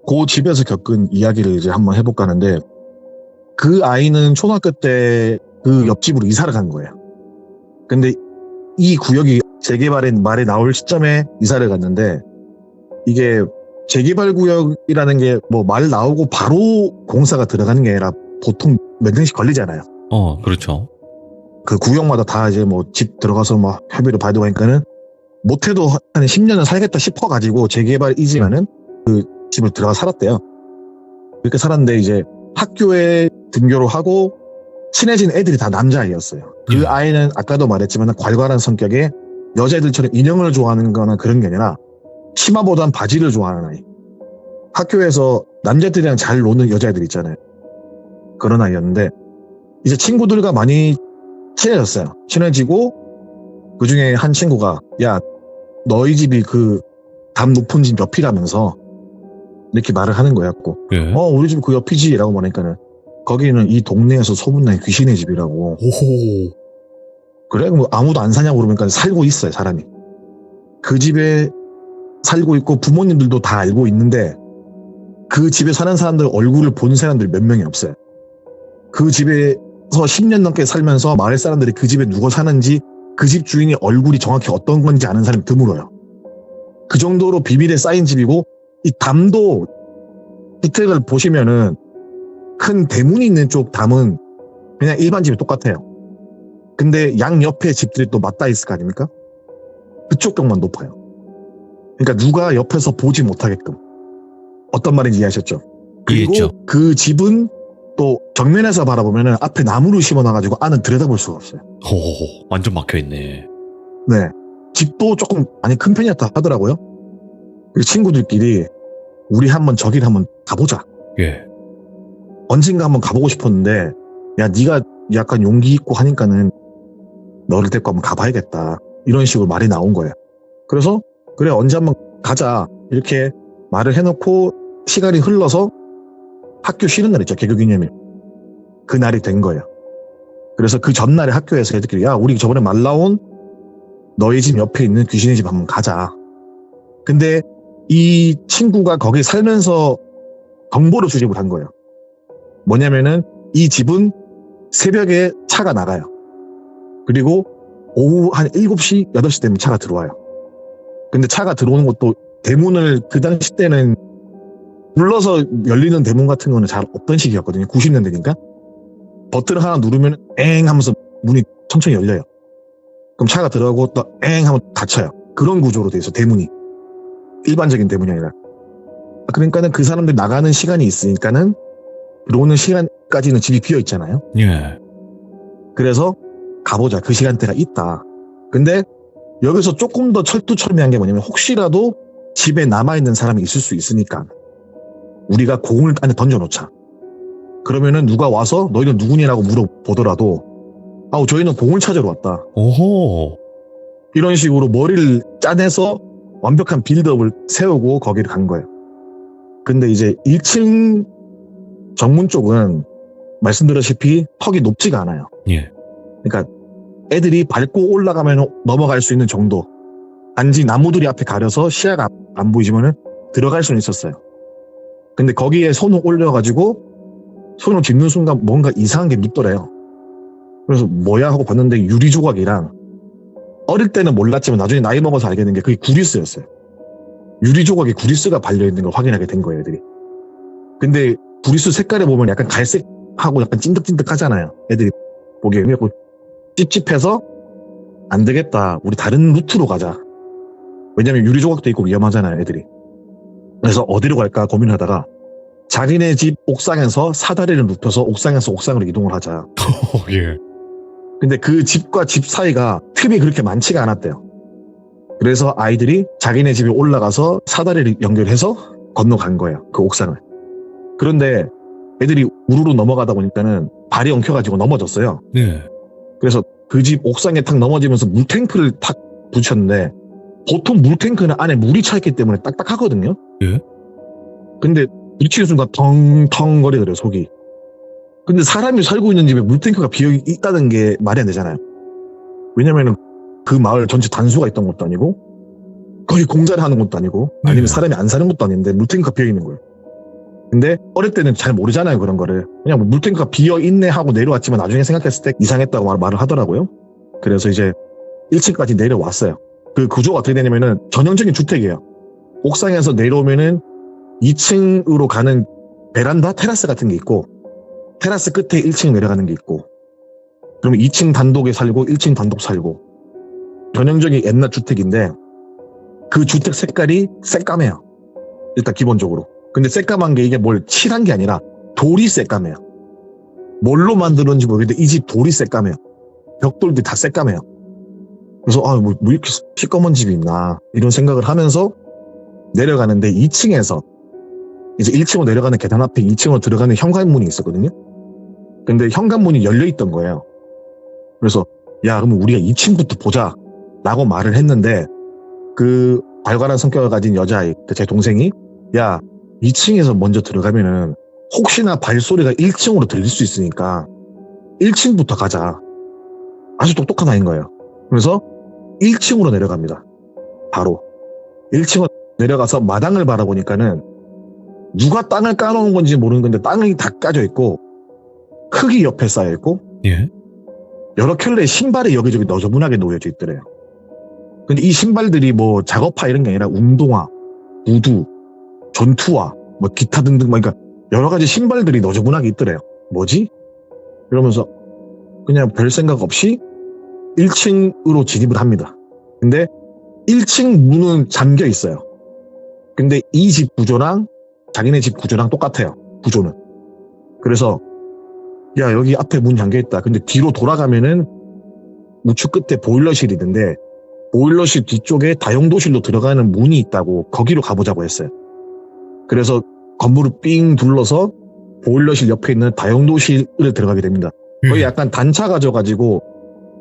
그 집에서 겪은 이야기를 이제 한번 해볼까 하는데 그 아이는 초등학교 때 그 옆집으로 이사를 간 거예요. 근데 이 구역이 재개발의 말에 나올 시점에 이사를 갔는데 이게 재개발 구역이라는 게 뭐 말 나오고 바로 공사가 들어가는 게 아니라 보통 몇 년씩 걸리잖아요. 그렇죠. 그 구역마다 다 이제 뭐 집 들어가서 막 협의를 받고 하니까는 못해도 한 10년은 살겠다 싶어가지고 재개발이지만은 그 집을 들어가 살았대요. 그렇게 살았는데 이제 학교에 등교를 하고 친해진 애들이 다 남자아이였어요. 그 아이는 아까도 말했지만 괄괄한 성격에 여자애들처럼 인형을 좋아하는 거나 그런 게 아니라 치마보단 바지를 좋아하는 아이. 학교에서 남자들이랑 잘 노는 여자애들 있잖아요. 그런 아이였는데 이제 친구들과 많이 친해졌어요. 친해지고 그중에 한 친구가 야 너희 집이 그 담 높은 집 옆이라면서 이렇게 말을 하는 거였고 예. 우리 집 그 옆이지 라고 말하니까는 거기는 이 동네에서 소문난 귀신의 집이라고. 오호. 그래? 뭐 아무도 안 사냐고 그러니까 살고 있어요 사람이. 그 집에 살고 있고 부모님들도 다 알고 있는데 그 집에 사는 사람들 얼굴을 본 사람들이 몇 명이 없어요. 그 집에서 10년 넘게 살면서 마을 사람들이 그 집에 누가 사는지 그 집 주인이 얼굴이 정확히 어떤 건지 아는 사람이 드물어요. 그 정도로 비밀에 쌓인 집이고 이 담도 주택을 보시면은 큰 대문이 있는 쪽 담은 그냥 일반 집이 똑같아요. 근데 양옆에 집들이 또 맞닿아 있을 거 아닙니까? 그쪽 벽만 높아요. 그러니까 누가 옆에서 보지 못하게끔. 어떤 말인지 이해하셨죠? 그리고 이해했죠. 그 집은 또 정면에서 바라보면 앞에 나무를 심어놔가지고 안은 들여다볼 수가 없어요. 오, 완전 막혀있네. 네. 집도 조금 많이 큰 편이었다 하더라고요. 그리고 친구들끼리 우리 한번 저기를 한번 가보자. 예. 언젠가 한번 가보고 싶었는데 야 네가 약간 용기 있고 하니까는 너를 데리고 한번 가봐야겠다. 이런 식으로 말이 나온 거예요. 그래서 그래 언제 한번 가자 이렇게 말을 해놓고 시간이 흘러서 학교 쉬는 날 있죠. 개교기념일. 그날이 된 거예요. 그래서 그 전날에 학교에서 애들끼리 야 우리 저번에 말 나온 너희 집 옆에 있는 귀신의 집 한번 가자. 근데 이 친구가 거기 살면서 정보를 수집을 한 거예요. 뭐냐면은 이 집은 새벽에 차가 나가요. 그리고 오후 한 7시, 8시 되면 차가 들어와요. 근데 차가 들어오는 것도 대문을 그 당시 때는 불러서 열리는 대문 같은 거는 잘 없던 시기였거든요. 90년대니까. 버튼을 하나 누르면 엥 하면서 문이 천천히 열려요. 그럼 차가 들어가고 또 엥 하면 닫혀요. 그런 구조로 돼 있어, 대문이. 일반적인 대문이 아니라. 그러니까는 그 사람들 나가는 시간이 있으니까는 들어오는 시간까지는 집이 비어 있잖아요. 예. 그래서 가보자. 그 시간대가 있다. 근데 여기서 조금 더 철두철미한 게 뭐냐면 혹시라도 집에 남아있는 사람이 있을 수 있으니까 우리가 공을 안에 던져놓자. 그러면은 누가 와서 너희는 누구냐라고 물어보더라도 저희는 공을 찾으러 왔다. 오호. 이런 식으로 머리를 짜내서 완벽한 빌드업을 세우고 거기를 간 거예요. 근데 이제 1층 정문 쪽은 말씀드렸다시피 턱이 높지가 않아요. 예. 그러니까 애들이 밟고 올라가면 넘어갈 수 있는 정도. 단지 나무들이 앞에 가려서 시야가 안 보이지만은 들어갈 수는 있었어요. 근데 거기에 손을 올려가지고 손을 짚는 순간 뭔가 이상한 게 묻더래요. 그래서 뭐야 하고 봤는데 유리 조각이랑 어릴 때는 몰랐지만 나중에 나이 먹어서 알게 된 게 그게 구리스였어요. 유리 조각에 구리스가 발려있는 걸 확인하게 된 거예요, 애들이. 근데 구리스 색깔을 보면 약간 갈색하고 약간 찐득찐득하잖아요. 애들이 보기에. 그래서 찝찝해서 안 되겠다. 우리 다른 루트로 가자. 왜냐면 유리 조각도 있고 위험하잖아요, 애들이. 그래서 어디로 갈까 고민하다가 자기네 집 옥상에서 사다리를 눕혀서 옥상에서 옥상으로 이동을 하자. 예. 근데 그 집과 집 사이가 틈이 그렇게 많지가 않았대요. 그래서 아이들이 자기네 집에 올라가서 사다리를 연결해서 건너간 거예요. 그 옥상을. 그런데 애들이 우르르 넘어가다 보니까는 발이 엉켜가지고 넘어졌어요. 네. 그래서 그 집 옥상에 탁 넘어지면서 물탱크를 탁 붙였는데 보통 물탱크는 안에 물이 차있기 때문에 딱딱하거든요. 예. 근데 부딪히는 순간 텅텅 거리더래요, 속이. 근데 사람이 살고 있는 집에 물탱크가 비어 있다는 게 말이 안 되잖아요. 왜냐면은 그 마을 전체 단수가 있던 것도 아니고 거의 공사를 하는 것도 아니고 아니면 사람이 안 사는 것도 아닌데 물탱크가 비어 있는 거예요. 근데 어릴 때는 잘 모르잖아요, 그런 거를. 그냥 뭐 물탱크가 비어 있네 하고 내려왔지만 나중에 생각했을 때 이상했다고 말을 하더라고요. 그래서 이제 1층까지 내려왔어요. 그 구조가 어떻게 되냐면은 전형적인 주택이에요. 옥상에서 내려오면은 2층으로 가는 베란다, 테라스 같은 게 있고 테라스 끝에 1층 내려가는 게 있고 그러면 2층 단독에 살고 1층 단독 살고 전형적인 옛날 주택인데 그 주택 색깔이 새까매요. 일단 기본적으로. 근데 새까만 게 이게 뭘 칠한 게 아니라 돌이 새까매요. 뭘로 만들었는지 모르겠는데 이 집 돌이 새까매요. 벽돌들이 다 새까매요. 그래서 뭐 이렇게 시꺼먼 집이 있나 이런 생각을 하면서 내려가는데 2층에서 이제 1층으로 내려가는 계단 앞에 2층으로 들어가는 현관문이 있었거든요. 근데 현관문이 열려있던 거예요. 그래서 야 그러면 우리가 2층부터 보자 라고 말을 했는데 그 발갈한 성격을 가진 여자아이, 제 동생이 야 2층에서 먼저 들어가면은 혹시나 발소리가 1층으로 들릴 수 있으니까 1층부터 가자. 아주 똑똑한 아이인 거예요. 그래서 1층으로 내려갑니다. 바로 1층으로 내려가서 마당을 바라보니까는 누가 땅을 까놓은 건지 모르는 건데 땅이 다 까져 있고 흙이 옆에 쌓여 있고 예. 여러 켤레의 신발이 여기저기 너저분하게 놓여져 있더래요. 근데 이 신발들이 뭐 작업화 이런 게 아니라 운동화, 구두, 전투화, 뭐 기타 등등 그러니까 여러 가지 신발들이 너저분하게 있더래요. 뭐지? 이러면서 그냥 별 생각 없이 1층으로 진입을 합니다. 근데 1층 문은 잠겨 있어요. 근데 이 집 구조랑 자기네 집 구조랑 똑같아요. 구조는. 그래서 야 여기 앞에 문 잠겨 있다. 근데 뒤로 돌아가면은 우측 끝에 보일러실이 있는데 보일러실 뒤쪽에 다용도실로 들어가는 문이 있다고 거기로 가보자고 했어요. 그래서 건물을 삥 둘러서 보일러실 옆에 있는 다용도실을 들어가게 됩니다. 거의 약간 단차 가져가지고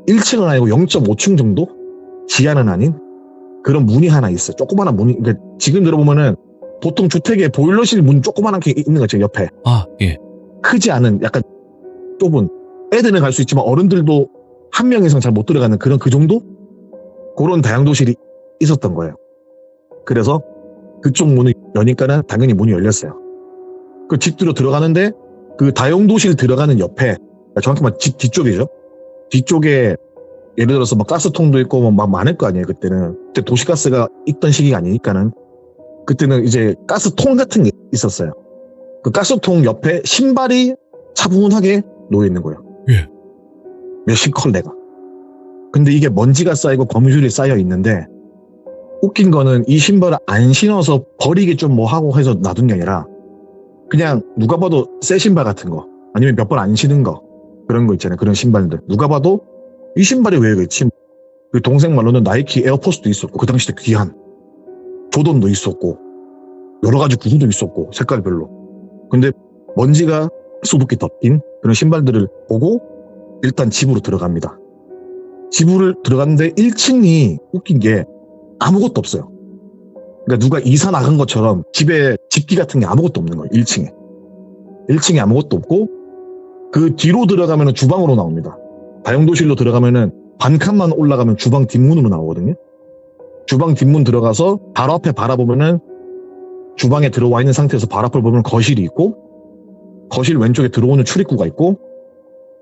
1층은 아니고 0.5층 정도? 지하는 아닌 그런 문이 하나 있어요. 조그마한 문이. 그러니까 지금 들어보면은 보통 주택에 보일러실 문 조그마한 게 있는 거죠, 옆에. 아, 예. 크지 않은 약간 좁은 애들은 갈 수 있지만 어른들도 한 명 이상 잘 못 들어가는 그런 그 정도? 그런 다용도실이 있었던 거예요. 그래서 그쪽 문을 여니까는 당연히 문이 열렸어요. 그 집으로 들어가는데 그 다용도실 들어가는 옆에, 정확히 말하면 집 뒤쪽이죠. 뒤쪽에 예를 들어서 막 가스통도 있고 뭐 막 많을 거 아니에요. 그때는. 그때 도시가스가 있던 시기가 아니니까는. 그때는 이제 가스통 같은 게 있었어요. 그 가스통 옆에 신발이 차분하게 놓여 있는 거예요. 예. 몇십 컬레가. 근데 이게 먼지가 쌓이고 거미줄이 쌓여 있는데, 웃긴 거는 이 신발을 안 신어서 버리기 좀 뭐 하고 해서 놔둔 게 아니라 그냥 누가 봐도 새 신발 같은 거, 아니면 몇 번 안 신은 거, 그런 거 있잖아요. 그런 신발들 누가 봐도 이 신발이 왜 그렇지. 그 동생 말로는 나이키 에어포스도 있었고, 그 당시에 귀한 조던도 있었고, 여러 가지 구두도 있었고, 색깔별로. 근데 먼지가 수북히 덮인 그런 신발들을 보고 일단 집으로 들어갑니다. 집으로 들어갔는데 1층이 웃긴 게 아무것도 없어요. 그러니까 누가 이사 나간 것처럼 집에 집기 같은 게 아무것도 없는 거예요. 1층에. 1층에 아무것도 없고, 그 뒤로 들어가면 주방으로 나옵니다. 다용도실로 들어가면은 반칸만 올라가면 주방 뒷문으로 나오거든요. 주방 뒷문 들어가서 바로 앞에 바라보면은 주방에 들어와 있는 상태에서 바로 앞을 보면 거실이 있고, 거실 왼쪽에 들어오는 출입구가 있고,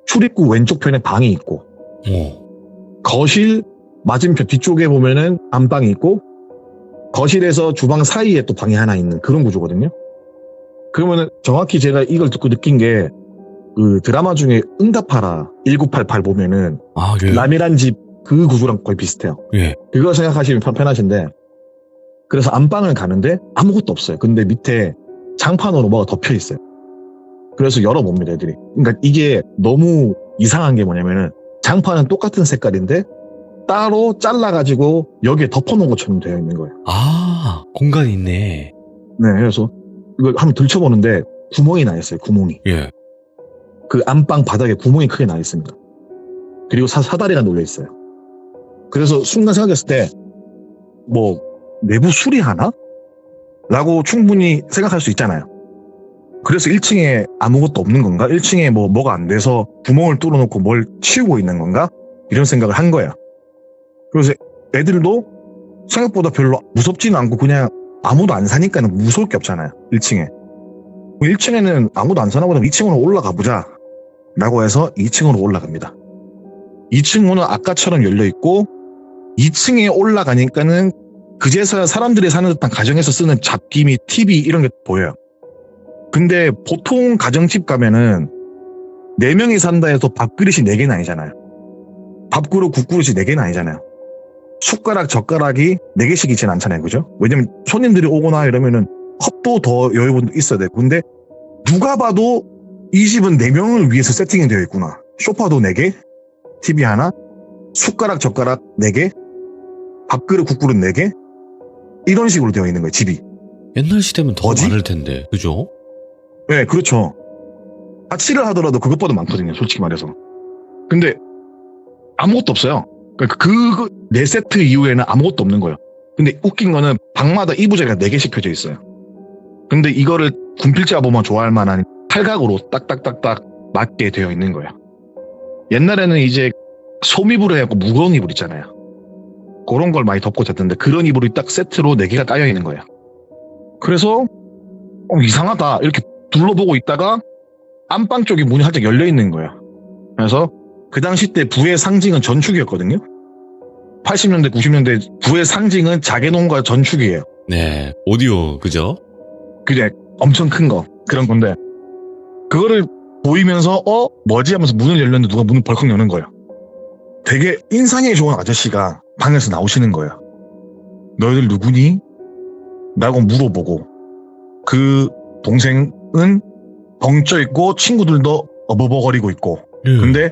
출입구 왼쪽 편에 방이 있고, 거실 맞은편 뒤쪽에 보면은 안방이 있고, 거실에서 주방 사이에 또 방이 하나 있는 그런 구조거든요. 그러면은 정확히 제가 이걸 듣고 느낀 게, 그 드라마 중에 응답하라 1988 보면은 예. 라미란 집 그 구조랑 거의 비슷해요. 예. 그거 생각하시면 편하신데, 그래서 안방을 가는데 아무것도 없어요. 근데 밑에 장판으로 뭐가 덮여 있어요. 그래서 열어봅니다, 애들이. 그러니까 이게 너무 이상한 게 뭐냐면은 장판은 똑같은 색깔인데 따로 잘라가지고 여기에 덮어놓은 것처럼 되어 있는 거예요. 공간이 있네. 네, 그래서 이걸 한번 들춰보는데 구멍이 나 있어요, 구멍이. 예. 그 안방 바닥에 구멍이 크게 나 있습니다. 그리고 사다리가 놓여 있어요. 그래서 순간 생각했을 때, 뭐, 내부 수리하나? 라고 충분히 생각할 수 있잖아요. 그래서 1층에 아무것도 없는 건가? 1층에 뭐가 안 돼서 구멍을 뚫어놓고 뭘 치우고 있는 건가? 이런 생각을 한 거예요. 그래서 애들도 생각보다 별로 무섭지는 않고 그냥 아무도 안 사니까는 무서울 게 없잖아요. 1층에. 1층에는 아무도 안 사나 보다 2층으로 올라가 보자. 라고 해서 2층으로 올라갑니다. 2층 문은 아까처럼 열려있고, 2층에 올라가니까는 그제서야 사람들이 사는 듯한 가정에서 쓰는 잡기 및 TV 이런 게 보여요. 근데 보통 가정집 가면은 4명이 산다 해서 밥그릇이 4개는 아니잖아요. 밥그릇, 국그릇이 4개는 아니잖아요. 숟가락, 젓가락이 4개씩 있진 않잖아요. 그죠? 왜냐면 손님들이 오거나 이러면은 컵도 더 여유분도 있어야 되고. 근데 누가 봐도 이 집은 4명을 위해서 세팅이 되어 있구나. 소파도 4개, TV 하나, 숟가락, 젓가락 4개, 밥그릇, 국그릇 4개, 이런 식으로 되어 있는 거예요, 집이. 옛날 시대면 더 뭐지? 많을 텐데, 그죠? 네, 그렇죠. 자취를 하더라도 그것보다 많거든요, 솔직히 말해서. 근데 아무것도 없어요. 그러니까 그 4세트 이후에는 아무것도 없는 거예요. 근데 웃긴 거는 방마다 이부제가 4개씩 펴져 있어요. 근데 이거를 군필자 보면 좋아할 만한 팔각으로 딱딱딱딱 맞게 되어 있는 거예요. 옛날에는 이제 소미불을 해갖고 무거운 이불 있잖아요. 그런 걸 많이 덮고 잤던데 그런 이불이 딱 세트로 4개가 깔려 있는 거예요. 그래서 이상하다 이렇게 둘러보고 있다가 안방 쪽에 문이 살짝 열려 있는 거예요. 그래서 그 당시 때 부의 상징은 전축이었거든요. 80년대 90년대 부의 상징은 자개농과 전축이에요. 네. 오디오, 그죠? 그게 엄청 큰 거 그런 건데, 그거를 보이면서 뭐지 하면서 문을 열렸는데 누가 문을 벌컥 여는 거예요. 되게 인상이 좋은 아저씨가 방에서 나오시는 거예요. 너희들 누구니? 라고 물어보고, 그 동생은 벙쪄 있고 친구들도 어버버거리고 있고, 근데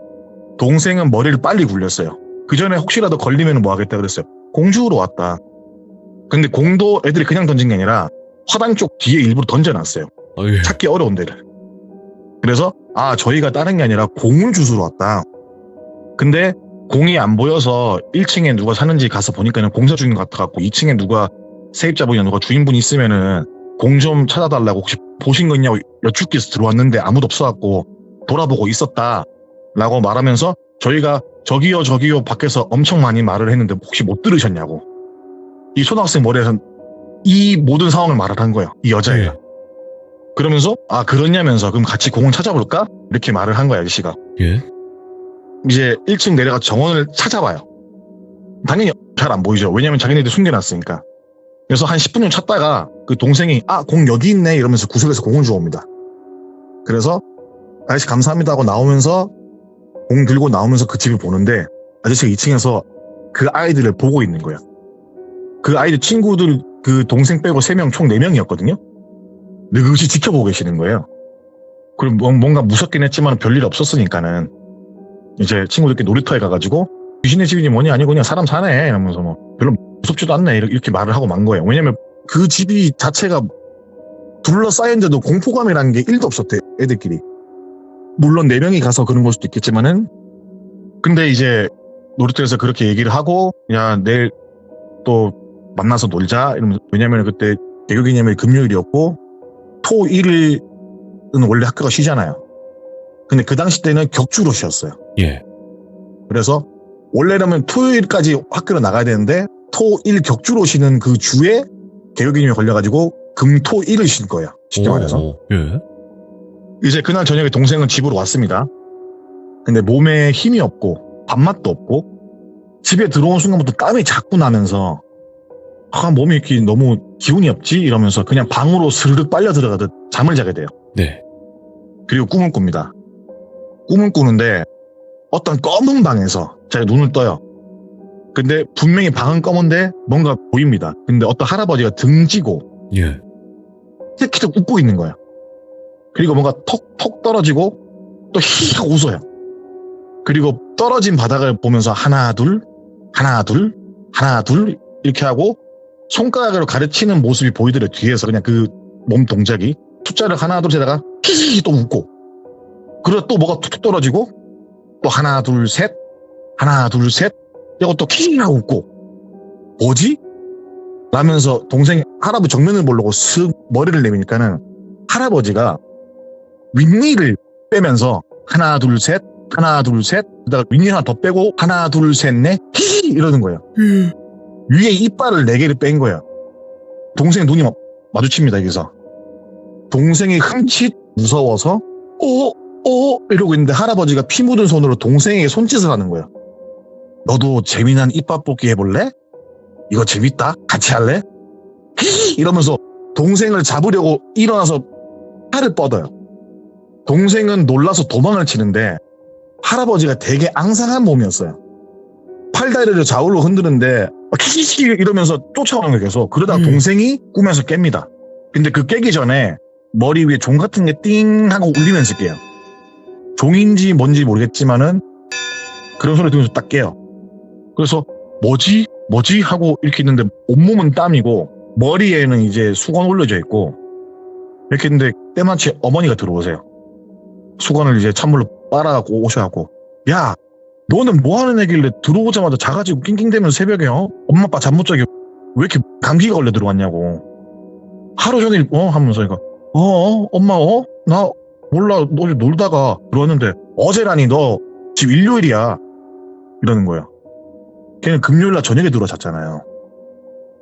동생은 머리를 빨리 굴렸어요. 그 전에 혹시라도 걸리면 뭐 하겠다 그랬어요. 공주로 왔다. 근데 공도 애들이 그냥 던진 게 아니라 화단 쪽 뒤에 일부러 던져놨어요. 찾기 어려운 데를. 그래서 저희가 다른 게 아니라 공을 주스러 왔다. 근데 공이 안 보여서 1층에 누가 사는지 가서 보니까 공사 중인 것 같아갖고 2층에 누가 세입자분이나 누가 주인분이 있으면은 공 좀 찾아달라고 혹시 보신 거 있냐고 여쭙기 위해서 들어왔는데 아무도 없어갖고 돌아보고 있었다 라고 말하면서 저희가 저기요 밖에서 엄청 많이 말을 했는데 혹시 못 들으셨냐고. 이 초등학생 머리에서 이 모든 상황을 말을 한 거예요. 이 여자애가. 예. 그러면서 그러냐면서 그럼 같이 공원 찾아볼까? 이렇게 말을 한 거야, 아저씨가. 예. 이제 1층 내려가 정원을 찾아봐요. 당연히 잘 안 보이죠. 왜냐면 자기네들 숨겨놨으니까. 그래서 한 10분 정도 찾다가 그 동생이 공 여기 있네 이러면서 구석에서 공을 주워옵니다. 그래서 아저씨 감사합니다 하고 나오면서 공 들고 나오면서 그 집을 보는데 아저씨가 2층에서 그 아이들을 보고 있는 거예요. 그 아이들 친구들 그 동생 빼고 3명 총 4명이었거든요. 느긋이 지켜보고 계시는 거예요. 그리고 뭔가 무섭긴 했지만 별일 없었으니까는 이제 친구들끼리 놀이터에 가가지고 귀신의 집이니 뭐니 아니고 그냥 사람 사네 이러면서 뭐 별로 무섭지도 않네 이렇게 말을 하고 만 거예요. 왜냐면 그 집이 자체가 둘러싸였는데도 공포감이라는 게 1도 없었대, 애들끼리. 물론 4명이 가서 그런 걸 수도 있겠지만은 근데 이제 놀이터에서 그렇게 얘기를 하고 야 내일 또 만나서 놀자 이러면서 왜냐면 그때 개교 기념일 금요일이었고 토, 일은 원래 학교가 쉬잖아요. 근데 그 당시 때는 격주로 쉬었어요. 예. 그래서 원래라면 토요일까지 학교로 나가야 되는데 토, 일 격주로 쉬는 그 주에 개교 기념일 걸려가지고 금, 토, 일을 쉰 거예요. 쉽게 말해서. 예. 이제 그날 저녁에 동생은 집으로 왔습니다. 근데 몸에 힘이 없고 밥맛도 없고 집에 들어온 순간부터 땀이 자꾸 나면서 몸이 이렇게 너무 기운이 없지 이러면서 그냥 방으로 스르륵 빨려 들어가듯 잠을 자게 돼요. 네. 그리고 꿈을 꿉니다. 꿈을 꾸는데 어떤 검은 방에서 제가 눈을 떠요. 근데 분명히 방은 검은데 뭔가 보입니다. 근데 어떤 할아버지가 등지고 예. 키득키득 웃고 있는 거예요. 그리고 뭔가 톡톡 떨어지고 또 히 하고 웃어요. 그리고 떨어진 바닥을 보면서 하나 둘 하나 둘 하나 둘 이렇게 하고 손가락으로 가르치는 모습이 보이더래. 뒤에서 그냥 그 몸 동작이 숫자를 하나 둘 세다가 히히 또 웃고 그러다 또 뭐가 툭툭 떨어지고 또 하나 둘 셋 하나 둘 셋 이거 또 히히 하고 웃고 뭐지? 라면서 동생이 할아버지 정면을 보려고 쓱 머리를 내미니까는 할아버지가 윗니를 빼면서 하나 둘 셋 하나 둘 셋 그다가 윗니 하나 더 빼고 하나 둘 셋 넷 히히 이러는 거예요. 위에 이빨을 4개를 뺀 거예요. 동생 눈이 마주칩니다. 여기서 동생이 흠칫 무서워서 이러고 있는데 할아버지가 피 묻은 손으로 동생에게 손짓을 하는 거예요. 너도 재미난 이빨 뽑기 해볼래? 이거 재밌다. 같이 할래? 히히 이러면서 동생을 잡으려고 일어나서 팔을 뻗어요. 동생은 놀라서 도망을 치는데 할아버지가 되게 앙상한 몸이었어요. 팔다리를 좌우로 흔드는데 키키키 이러면서 쫓아오는 거예요. 계속. 그러다가 동생이 꿈에서 깹니다. 근데 그 깨기 전에 머리 위에 종 같은 게 띵 하고 울리면서 깨요. 종인지 뭔지 모르겠지만은 그런 소리 들으면서 딱 깨요. 그래서 뭐지 하고 이렇게 있는데 온몸은 땀이고 머리에는 이제 수건 올려져 있고 이렇게 있는데 때마치 어머니가 들어오세요. 수건을 이제 찬물로 빨아갖고 오셔갖고 야 너는 뭐하는 애길래 들어오자마자 자가지고 낑낑대면서 새벽에 엄마 아빠 잠 못 자게 왜 이렇게 감기가 걸려 들어왔냐고 하루 종일 하면서 이거 엄마 나 몰라 너 놀다가 들어왔는데 어제라니 너 지금 일요일이야 이러는 거예요. 걔는 금요일날 저녁에 들어 잤잖아요.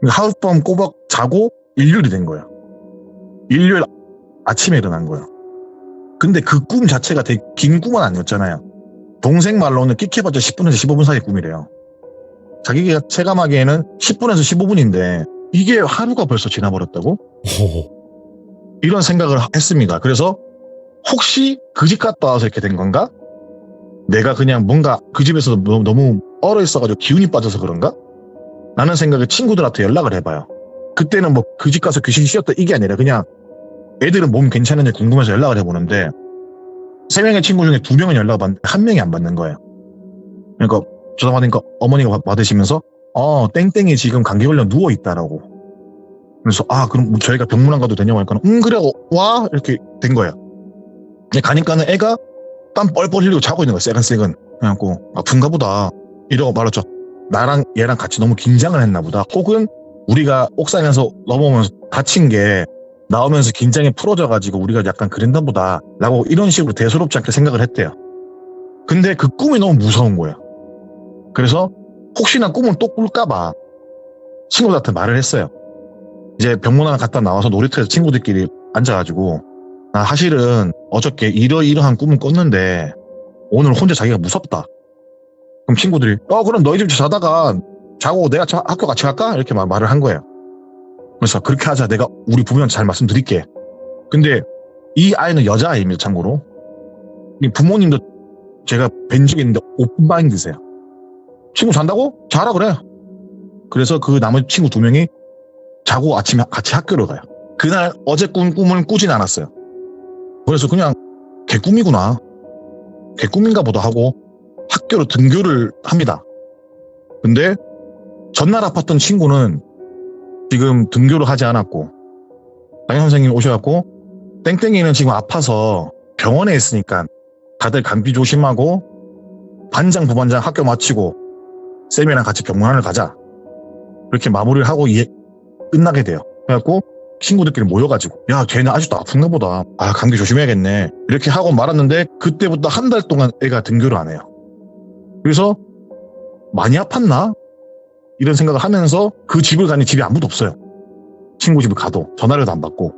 하룻밤 꼬박 자고 일요일이 된 거예요. 일요일 아침에 일어난 거예요. 근데 그 꿈 자체가 되게 긴 꿈은 아니었잖아요. 동생 말로는 끽해봤자 10분에서 15분 사이 꿈이래요. 자기가 체감하기에는 10분에서 15분인데 이게 하루가 벌써 지나버렸다고? 이런 생각을 했습니다. 그래서 혹시 그 집 갔다 와서 이렇게 된 건가? 내가 그냥 뭔가 그 집에서 너무 얼어 있어가지고 기운이 빠져서 그런가? 라는 생각에 친구들한테 연락을 해봐요. 그때는 뭐 그 집 가서 귀신이 씌었다 이게 아니라 그냥 애들은 몸 괜찮은지 궁금해서 연락을 해보는데 3명의 친구 중에 2명은 연락을 받는데 1명이 안 받는 거예요. 그러니까 전화받으니까 어머니가 받으시면서 땡땡이 지금 감기 걸려 누워있다라고. 그래서 그럼 저희가 병문안 가도 되냐고 하니까 그래 와 이렇게 된 거예요. 가니까는 애가 땀 뻘뻘 흘리고 자고 있는 거예요. 새근새근. 그래갖고 아픈가 보다 이러고 말았죠. 나랑 얘랑 같이 너무 긴장을 했나 보다. 혹은 우리가 옥상에서 넘어오면서 다친 게 나오면서 긴장이 풀어져가지고 우리가 약간 그랬나 보다 라고 이런 식으로 대수롭지 않게 생각을 했대요. 근데 그 꿈이 너무 무서운 거예요. 그래서 혹시나 꿈을 또 꿀까봐 친구들한테 말을 했어요. 이제 병문안 갔다 나와서 놀이터에서 친구들끼리 앉아가지고 사실은 어저께 이러이러한 꿈을 꿨는데 오늘 혼자 자기가 무섭다. 그럼 친구들이 그럼 너희 집 자다가 자고 내가 학교 같이 갈까? 이렇게 말을 한 거예요. 그래서 그렇게 하자. 내가 우리 부모님한테 잘 말씀드릴게. 근데 이 아이는 여자아이입니다. 참고로. 이 부모님도 제가 뵌 적이 있는데 오픈마인드세요. 친구 잔다고? 자라 그래. 그래서 그 나머지 친구 2명이 자고 아침에 같이 학교로 가요. 그날 어제 꾼 꿈을 꾸진 않았어요. 그래서 그냥 개꿈이구나. 개꿈인가 보다 하고 학교로 등교를 합니다. 근데 전날 아팠던 친구는 지금 등교를 하지 않았고 담임 선생님 오셔갖고 땡땡이는 지금 아파서 병원에 있으니까 다들 감기 조심하고 반장 부반장 학교 마치고 쌤이랑 같이 병문안을 가자. 이렇게 마무리를 하고 끝나게 돼요. 그래갖고 친구들끼리 모여가지고 야 걔는 아직도 아픈가 보다. 감기 조심해야겠네. 이렇게 하고 말았는데 그때부터 한 달 동안 애가 등교를 안 해요. 그래서 많이 아팠나? 이런 생각을 하면서 그 집을 가니 집에 아무도 없어요. 친구 집을 가도 전화를 안 받고.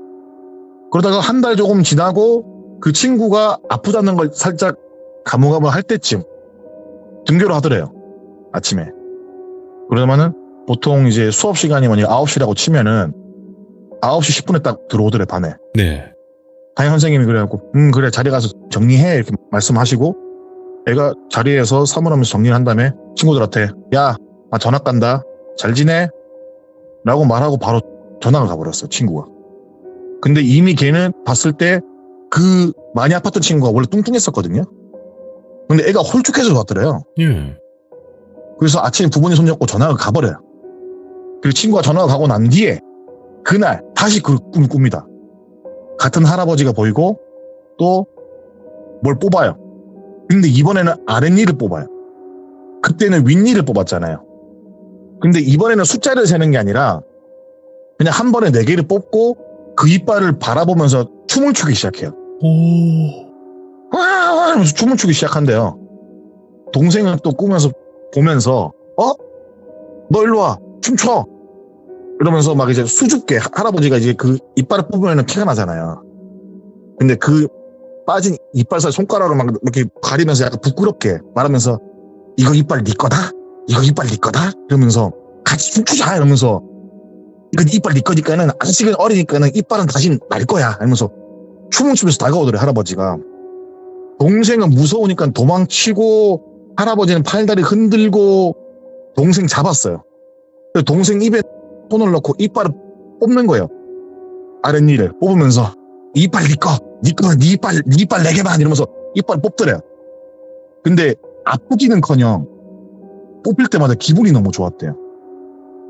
그러다가 한 달 조금 지나고 그 친구가 아프다는 걸 살짝 가물가물할 때쯤 등교를 하더래요. 아침에. 그러면은 보통 이제 수업 시간이 9시라고 치면은 9시 10분에 딱 들어오더래, 반에. 네. 담임 선생님이 그래갖고 그래 자리 가서 정리해 이렇게 말씀하시고 애가 자리에서 사물하면서 정리를 한 다음에 친구들한테 야 나 전학 간다 잘 지내? 라고 말하고 바로 전학을 가버렸어요. 친구가. 근데 이미 걔는 봤을 때 그 많이 아팠던 친구가 원래 뚱뚱했었거든요. 근데 애가 홀쭉해져 왔더래요. 예. 그래서 아침에 부모님 손잡고 전학을 가버려요. 그리고 친구가 전학을 가고 난 뒤에 그날 다시 그 꿈을 꿉니다. 같은 할아버지가 보이고 또 뭘 뽑아요. 근데 이번에는 아랫니를 뽑아요. 그때는 윗니를 뽑았잖아요. 근데 이번에는 숫자를 세는 게 아니라 그냥 한 번에 4개를 뽑고 그 이빨을 바라보면서 춤을 추기 시작해요. 오. 와 하면서 춤을 추기 시작한대요. 동생은 또 꾸면서 보면서 너 일로 와 춤춰 이러면서 막 이제 수줍게 할아버지가 이제 그 이빨을 뽑으면 피가 나잖아요. 근데 그 빠진 이빨살 손가락으로 막 이렇게 가리면서 약간 부끄럽게 말하면서 이거 이빨 네 거다? 이거 이빨 네 거다? 이러면서 같이 춤추자 이러면서 이거 이빨 네 거니까는 아직은 어리니까는 이빨은 다시 날 거야 이러면서 춤을 추면서 다가오더래 할아버지가. 동생은 무서우니까 도망치고 할아버지는 팔다리 흔들고 동생 잡았어요. 그래서 동생 입에 손을 넣고 이빨을 뽑는 거예요. 아랫니를 뽑으면서 이빨 네 거, 네 이빨 4개만 이러면서 이빨을 뽑더래요. 근데 아프기는커녕 뽑힐 때마다 기분이 너무 좋았대요.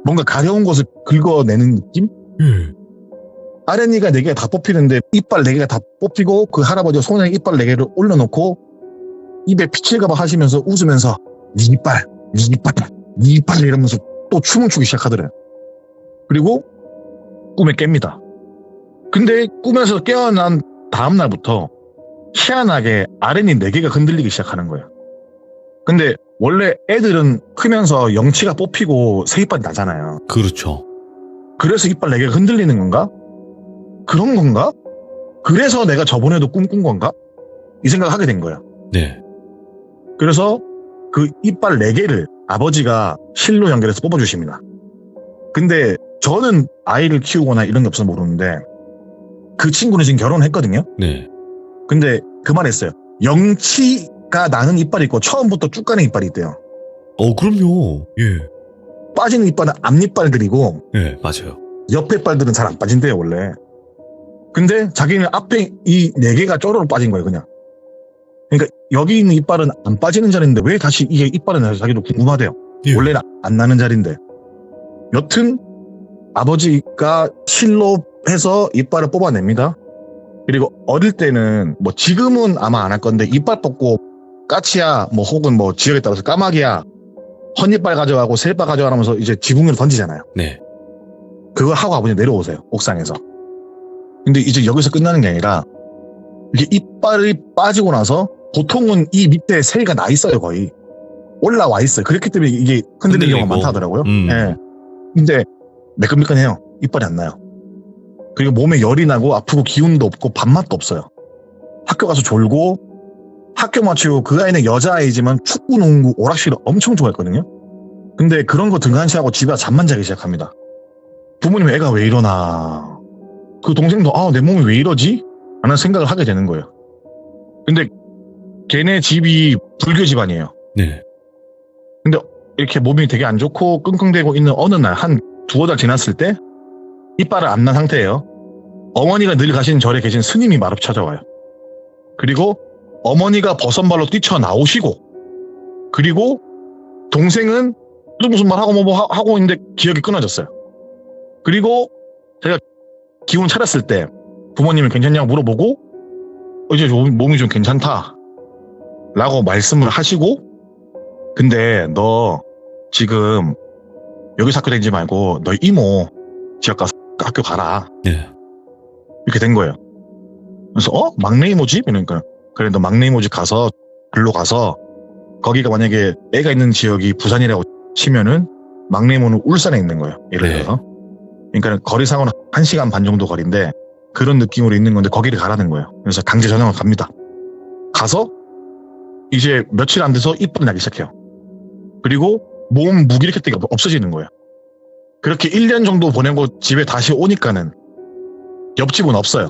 뭔가 가려운 것을 긁어내는 느낌? 아랫니가 4개가 다 뽑히는데 이빨 4개가 다 뽑히고 그 할아버지가 손에 이빨 4개를 올려놓고 입에 피칠가봐 하시면서 웃으면서 네 이빨 이러면서 또 춤을 추기 시작하더래요. 그리고 꿈에 깹니다. 근데 꿈에서 깨어난 다음 날부터 희한하게 아랫니 4개가 흔들리기 시작하는 거예요. 근데 원래 애들은 크면서 영치가 뽑히고 새이빨이 나잖아요. 그렇죠. 그래서 이빨 4개가 흔들리는 건가? 그런 건가? 그래서 내가 저번에도 꿈꾼 건가? 이 생각을 하게 된 거예요. 네. 그래서 그 이빨 4개를 아버지가 실로 연결해서 뽑아주십니다. 근데 저는 아이를 키우거나 이런 게 없어서 모르는데 그 친구는 지금 결혼했거든요. 네. 근데 그 말 했어요. 영치가 나는 이빨이 있고 처음부터 쭉 가는 이빨이 있대요. 그럼요. 예. 빠지는 이빨은 앞니빨들이고 예, 맞아요. 옆에 빨들은 잘 안 빠진대요 원래. 근데 자기는 앞에 이 4개가 쪼로로 빠진 거예요 그냥. 그러니까 여기 있는 이빨은 안 빠지는 자리인데 왜 다시 이게 이빨이 나서 자기도 궁금하대요. 예. 원래는 안 나는 자리인데. 여튼 아버지가 실로 해서 이빨을 뽑아냅니다. 그리고 어릴 때는 뭐 지금은 아마 안 할 건데 이빨 뽑고 까치야 뭐 혹은 뭐 지역에 따라서 까마귀야 헌이빨 가져가고 새이빨 가져가면서 이제 지붕으로 던지잖아요. 네. 그거 하고 아버지 내려오세요 옥상에서. 근데 이제 여기서 끝나는 게 아니라 이게 이빨이 빠지고 나서 보통은 이 밑에 새가 나 있어요 거의. 올라와 있어요. 그렇기 때문에 이게 흔들리는 경우가 많다 하더라고요. 예. 근데 매끈매끈해요. 이빨이 안 나요. 그리고 몸에 열이 나고 아프고 기운도 없고 밥맛도 없어요. 학교 가서 졸고 학교 마치고 그 아이는 여자아이지만 축구, 농구, 오락실을 엄청 좋아했거든요. 근데 그런 거 등한시하고 집에 와서 잠만 자기 시작합니다. 부모님 애가 왜 이러나. 그 동생도 내 몸이 왜 이러지? 라는 생각을 하게 되는 거예요. 근데 걔네 집이 불교 집안이에요. 네. 근데 이렇게 몸이 되게 안 좋고 끙끙대고 있는 어느 날 한 두어 달 지났을 때 이빨을 안 난 상태예요. 어머니가 늘 가시는 절에 계신 스님이 마렵 찾아와요. 그리고 어머니가 버선발로 뛰쳐나오시고 그리고 동생은 또 무슨 말 하고 뭐 하고 있는데 기억이 끊어졌어요. 그리고 제가 기운 차렸을 때 부모님이 괜찮냐고 물어보고 이제 몸이 좀 괜찮다 라고 말씀을 하시고 근데 너 지금 여기서 학교 다니지 말고 너 이모 지역 가서 학교 가라 네. 이렇게 된 거예요. 그래서 막내 이모 집? 이러니까 그래 너 막내 이모 집 가서 글로 가서 거기가 만약에 애가 있는 지역이 부산이라고 치면은 막내 이모는 울산에 있는 거예요. 예를 네. 들어서. 그러니까 거리상으로 1시간 반 정도 거리인데 그런 느낌으로 있는 건데 거기를 가라는 거예요. 그래서 강제 전형을 갑니다. 가서 이제 며칠 안 돼서 이빨이 나기 시작해요. 그리고 몸 무기력했던 게 없어지는 거예요. 그렇게 1년 정도 보내고 집에 다시 오니까는 옆집은 없어요.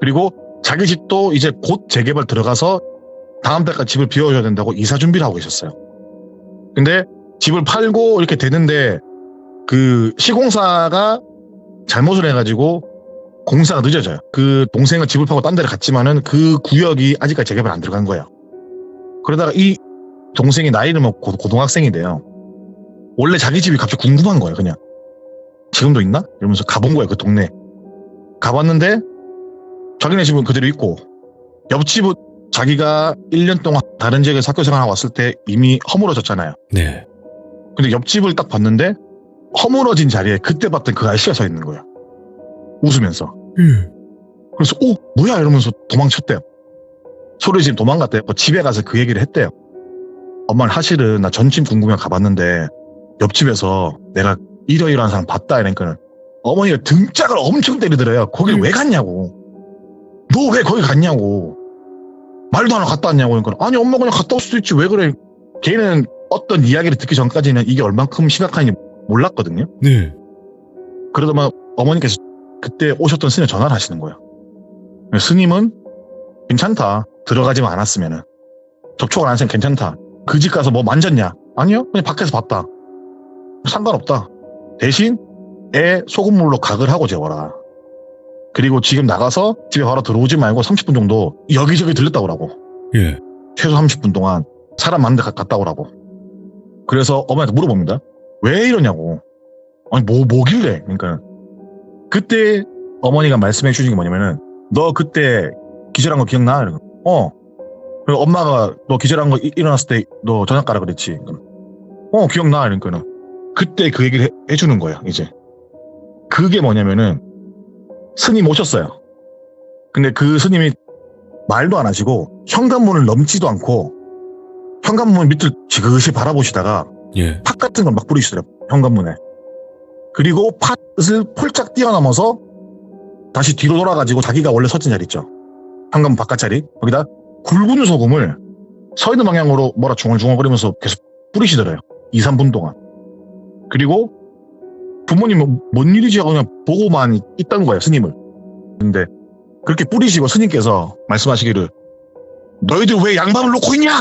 그리고 자기 집도 이제 곧 재개발 들어가서 다음 달까지 집을 비워줘야 된다고 이사 준비를 하고 계셨어요. 근데 집을 팔고 이렇게 되는데 그 시공사가 잘못을 해가지고 공사가 늦어져요. 그 동생은 집을 팔고 딴 데를 갔지만은 그 구역이 아직까지 재개발 안 들어간 거예요. 그러다가 이 동생이 나이를 먹고 고등학생이 돼요. 원래 자기 집이 갑자기 궁금한 거예요. 그냥 지금도 있나? 이러면서 가본 거예요. 그 동네 가봤는데 자기네 집은 그대로 있고 옆집은 자기가 1년 동안 다른 지역에서 학교 생활하고 왔을 때 이미 허물어졌잖아요. 네. 근데 옆집을 딱 봤는데 허물어진 자리에 그때 봤던 그 아저씨가 서 있는 거예요. 웃으면서. 그래서 뭐야 이러면서 도망쳤대요. 소리 지금 도망갔대요. 집에 가서 그 얘기를 했대요. 엄마 사실은 나 전집 궁금해 가봤는데 옆집에서 내가 이러이러한 사람 봤다 이러니까 어머니가 등짝을 엄청 때리더래요. 거길 왜 갔냐고. 너 왜 거기 갔냐고. 말도 안 하고 갔다 왔냐고. 그러니까 아니 엄마 그냥 갔다 올 수도 있지 왜 그래. 걔는 어떤 이야기를 듣기 전까지는 이게 얼만큼 심각한지 몰랐거든요. 네. 그러다만 어머니께서 그때 오셨던 스님에 전화를 하시는 거예요. 스님은 괜찮다. 들어가지만 않았으면은. 접촉을 안 했으면 괜찮다. 그 집 가서 뭐 만졌냐? 아니요. 그냥 밖에서 봤다. 상관없다. 대신 애 소금물로 각을 하고 재워라. 그리고 지금 나가서 집에 바로 들어오지 말고 30분 정도 여기저기 들렸다 오라고. 예. 최소 30분 동안 사람 많은 데 갔다 오라고. 그래서 어머니한테 물어봅니다. 왜 이러냐고. 아니 뭐길래. 그러니까 그때 어머니가 말씀해 주신 게 뭐냐면은 너 그때 기절한 거 기억나? 이러고. 그리고 엄마가 너 기절한 거 일어났을 때 너 전학 가라 그랬지. 기억나? 이러니까는 그때 그 얘기를 해주는 거예요. 이제 그게 뭐냐면은 스님 오셨어요. 근데 그 스님이 말도 안 하시고 현관문을 넘지도 않고 현관문 밑을 지그시 바라보시다가 예. 팥 같은 걸 막 뿌리시더라고요. 현관문에. 그리고 팥을 폴짝 뛰어넘어서 다시 뒤로 돌아가지고 자기가 원래 섰던 자리 있죠. 현관문 바깥 자리. 거기다 굵은 소금을 서 있는 방향으로 뭐라 중얼중얼거리면서 계속 뿌리시더래요. 2, 3분 동안. 그리고 부모님은 뭔 일이지 하고 그냥 보고만 있던 거예요. 스님을. 근데 그렇게 뿌리시고 스님께서 말씀하시기를 너희들 왜 양밥을 놓고 있냐?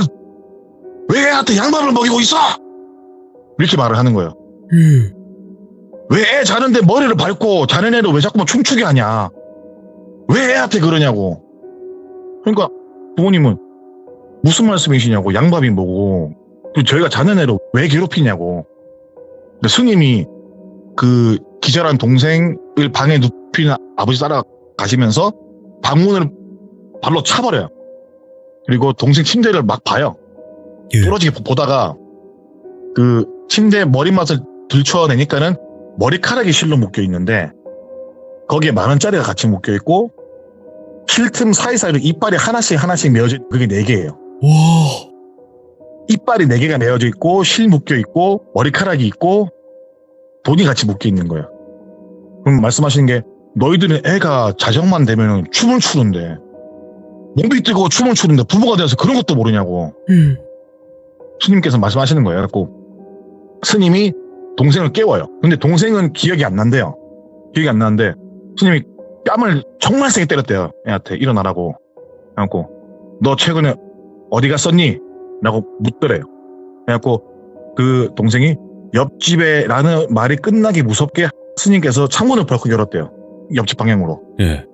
왜 애한테 양밥을 먹이고 있어? 이렇게 말을 하는 거예요. 왜 애 자는데 머리를 밟고 자는 애를 왜 자꾸만 춤추게 하냐? 왜 애한테 그러냐고. 그러니까 부모님은 무슨 말씀이시냐고. 양밥이 뭐고 그리고 저희가 자는 애를 왜 괴롭히냐고. 근데 스님이 그 기절한 동생을 방에 눕힌 아버지 따라가시면서 방문을 발로 차버려요. 그리고 동생 침대를 막 봐요. 부러지게 보다가 그 침대 머리맡을 들춰내니까는 머리카락이 실로 묶여 있는데 거기에 10,000원짜리가 같이 묶여 있고 실틈 사이사이로 이빨이 하나씩 메어져 그게 4개예요. 와. 이빨이 4개가 메어져 있고 실 묶여 있고 머리카락이 있고 돈이 같이 묶여 있는 거예요. 그럼 말씀하시는 게 너희들은 애가 자정만 되면 춤을 추는데 몸이 뜨거워 춤을 추는데 부모가 되어서 그런 것도 모르냐고 스님께서 말씀하시는 거예요. 그래갖고 스님이 동생을 깨워요. 근데 동생은 기억이 안 난대요. 기억이 안 나는데 스님이 뺨을 정말 세게 때렸대요. 애한테 일어나라고. 그래갖고 너 최근에 어디 갔었니? 라고 묻더래요. 그래갖고 그 동생이 옆집에 라는 말이 끝나기 무섭게 스님께서 창문을 벌컥 열었대요. 옆집 방향으로. 예.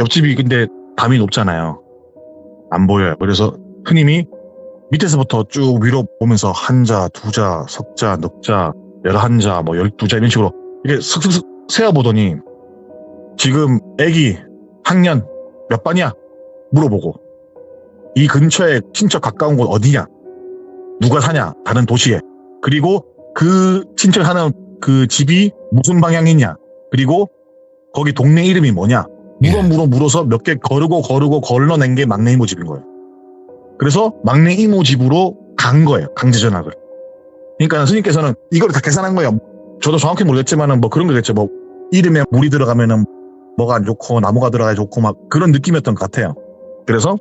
옆집이 근데 담이 높잖아요. 안 보여요. 그래서 스님이 밑에서부터 쭉 위로 보면서 한자, 두자, 석자, 넉자, 11자, 뭐 12자 이런 식으로 이렇게 슥슥슥 세어보더니 지금 애기 학년 몇 반이야? 물어보고 이 근처에 친척 가까운 곳 어디냐? 누가 사냐? 다른 도시에. 그리고 그 친척 사는 그 집이 무슨 방향에 있냐? 그리고 거기 동네 이름이 뭐냐? 물어서 몇 개 걸러낸 게 막내 이모 집인 거예요. 그래서 막내 이모 집으로 간 거예요. 강제 전학을. 그러니까 스님께서는 이걸 다 계산한 거예요. 저도 정확히 모르겠지만은 뭐 그런 거겠죠. 뭐 이름에 물이 들어가면은 뭐가 안 좋고 나무가 들어가야 좋고 막 그런 느낌이었던 것 같아요. 그래서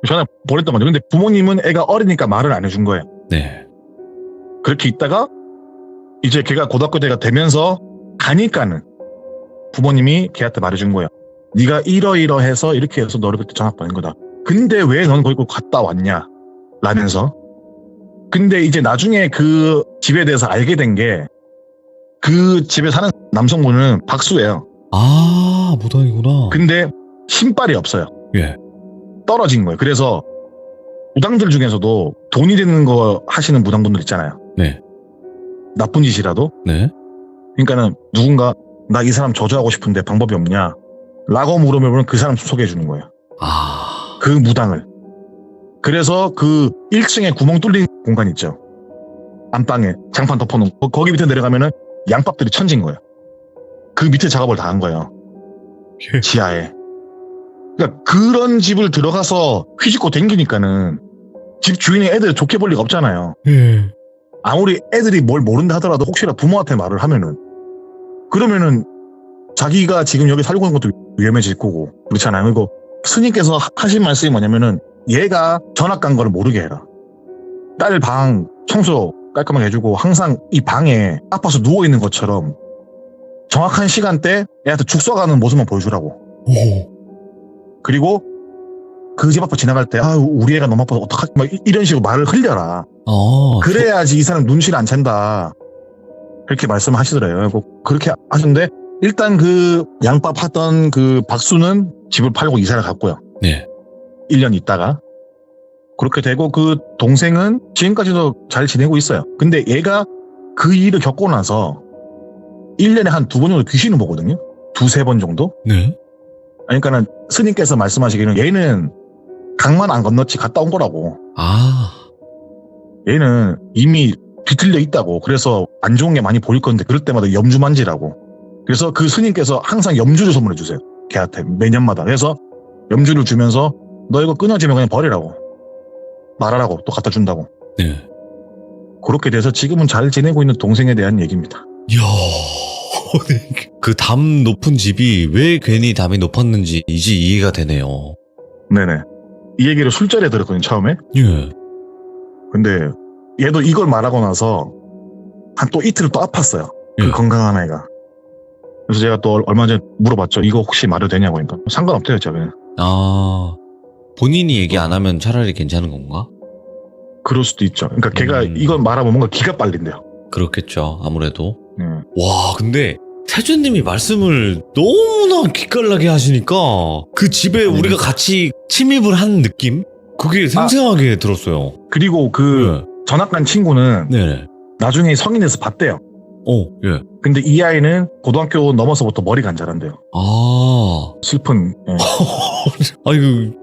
전화 보냈단 말이에요. 근데 부모님은 애가 어리니까 말을 안 해준 거예요. 네. 그렇게 있다가 이제 걔가 고등학교 때가 되면서 가니까는 부모님이 걔한테 말해준 거예요. 네가 이러이러해서 이렇게 해서 너를 그때 전학 보낸 거다. 근데 왜 넌 거기 갔다 왔냐? 라면서. 근데 이제 나중에 그 집에 대해서 알게 된 게 그 집에 사는 남성분은 박수예요. 아, 무당이구나. 근데 신발이 없어요. 예. 떨어진 거예요. 그래서 무당들 중에서도 돈이 되는 거 하시는 무당분들 있잖아요. 네. 나쁜 짓이라도. 네. 그러니까는 누군가 나 이 사람 저주하고 싶은데 방법이 없냐? 라고 물으면 그 사람 소개해 주는 거예요. 아. 그 무당을. 그래서 그 1층에 구멍 뚫린 공간 있죠. 안방에 장판 덮어놓은 거기 밑에 내려가면은 양밥들이 천진 거예요. 그 밑에 작업을 다 한 거예요. 예. 지하에. 그러니까 그런 집을 들어가서 휘짓고 댕기니까는 집 주인이 애들 좋게 볼 리가 없잖아요. 예. 아무리 애들이 뭘 모른다 하더라도 혹시나 부모한테 말을 하면은 그러면은 자기가 지금 여기 살고 있는 것도 위험해질 거고 그렇잖아요. 그리고 스님께서 하신 말씀이 뭐냐면은 얘가 전학 간 거를 모르게 해라. 딸 방 청소 깔끔하게 해주고 항상 이 방에 아파서 누워있는 것처럼 정확한 시간대 애한테 죽 쏴가는 모습만 보여주라고. 오. 그리고 그 집 앞에 지나갈 때 우리 애가 너무 아파서 어떡하지? 막 이런 식으로 말을 흘려라. 그래야지 이 사람 눈치를 안 챈다. 그렇게 말씀하시더래요. 그렇게 하셨는데 일단 그 양밥 하던 그 박수는 집을 팔고 이사를 갔고요. 네. 1년 있다가 그렇게 되고 그 동생은 지금까지도 잘 지내고 있어요. 근데 얘가 그 일을 겪고 나서 1년에 한 2번 정도 귀신을 보거든요. 2-3번 정도. 네. 그러니까는 스님께서 말씀하시기는 얘는 강만 안 건넜지 갔다 온 거라고. 아. 얘는 이미 뒤틀려 있다고. 그래서 안 좋은 게 많이 보일 건데 그럴 때마다 염주 만지라고. 그래서 그 스님께서 항상 염주를 선물해 주세요. 걔한테 매년마다. 그래서 염주를 주면서 너 이거 끊어지면 그냥 버리라고. 말하라고. 또 갖다 준다고. 네. 그렇게 돼서 지금은 잘 지내고 있는 동생에 대한 얘기입니다. 이야. 그 담 높은 집이 왜 괜히 담이 높았는지 이제 이해가 되네요. 네네. 이 얘기를 술자리에 들었거든요, 처음에. 예. 근데 얘도 이걸 말하고 나서 한 또 이틀 또 아팠어요. 그 예. 건강한 아이가. 그래서 제가 또 얼마 전에 물어봤죠. 이거 혹시 말해도 되냐고 하니까. 상관없대요, 저는. 아. 본인이 얘기 안 하면 차라리 괜찮은 건가? 그럴 수도 있죠. 그러니까 걔가 이걸 말하면 뭔가 기가 빨린대요. 그렇겠죠. 아무래도. 네. 와, 근데 태주님이 말씀을 너무나 기깔나게 하시니까 그 집에 우리가 같이 침입을 한 느낌? 그게 생생하게 들었어요. 그리고 그 전학 간 친구는 네. 나중에 성인 돼서 봤대요. 예. 근데 이 아이는 고등학교 넘어서부터 머리가 안 자란대요. 아. 슬픈. 예. 아이고,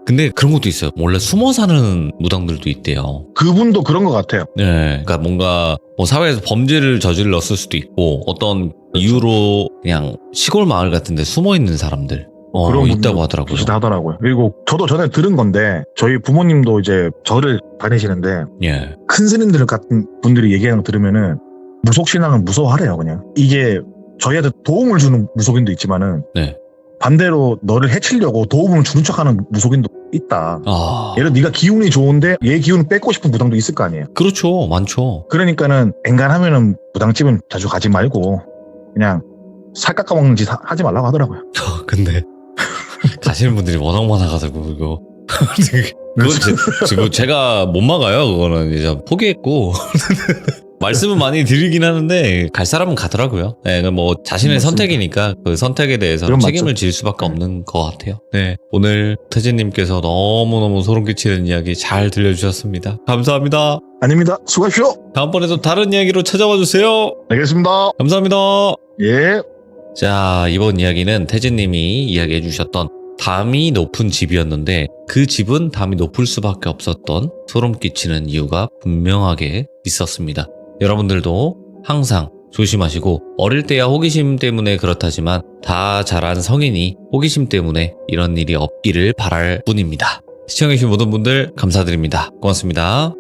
근데 그런 것도 있어요. 원래 숨어 사는 무당들도 있대요. 그분도 그런 것 같아요. 네. 그러니까 뭔가 뭐 사회에서 범죄를 저질렀을 수도 있고 어떤 이유로 그냥 시골 마을 같은 데 숨어 있는 사람들. 그런 있다고 하더라고요. 비슷하더라고요. 그리고 저도 전에 들은 건데 저희 부모님도 이제 절을 다니시는데 예. 큰 스님들 같은 분들이 얘기하는 거 들으면은 무속신앙을 무서워하래요. 그냥 이게 저희한테 도움을 주는 무속인도 있지만은 네. 반대로 너를 해치려고 도움을 주는 척하는 무속인도 있다. 예를 들어 네가 기운이 좋은데 얘 기운을 뺏고 싶은 무당도 있을 거 아니에요. 그렇죠. 많죠. 그러니까는 엔간하면은 무당집은 자주 가지 말고 그냥 살 깎아먹는 짓 하지 말라고 하더라고요. 근데 가시는 분들이 워낙 많아가지고 그거 그건 제가 못 막아요. 그거는 이제 포기했고 말씀은 많이 드리긴 하는데 갈 사람은 가더라고요. 네, 뭐 자신의 맞습니다. 선택이니까 그 선택에 대해서 그건 책임을 맞죠. 질 수밖에 없는 것 같아요. 네, 오늘 태진님께서 너무너무 소름 끼치는 이야기 잘 들려주셨습니다. 감사합니다. 아닙니다. 수고하십시오. 다음번에도 다른 이야기로 찾아와 주세요. 알겠습니다. 감사합니다. 예. 자, 이번 이야기는 태진님이 이야기해 주셨던 담이 높은 집이었는데 그 집은 담이 높을 수밖에 없었던 소름 끼치는 이유가 분명하게 있었습니다. 여러분들도 항상 조심하시고 어릴 때야 호기심 때문에 그렇다지만 다 자란 성인이 호기심 때문에 이런 일이 없기를 바랄 뿐입니다. 시청해주신 모든 분들 감사드립니다. 고맙습니다.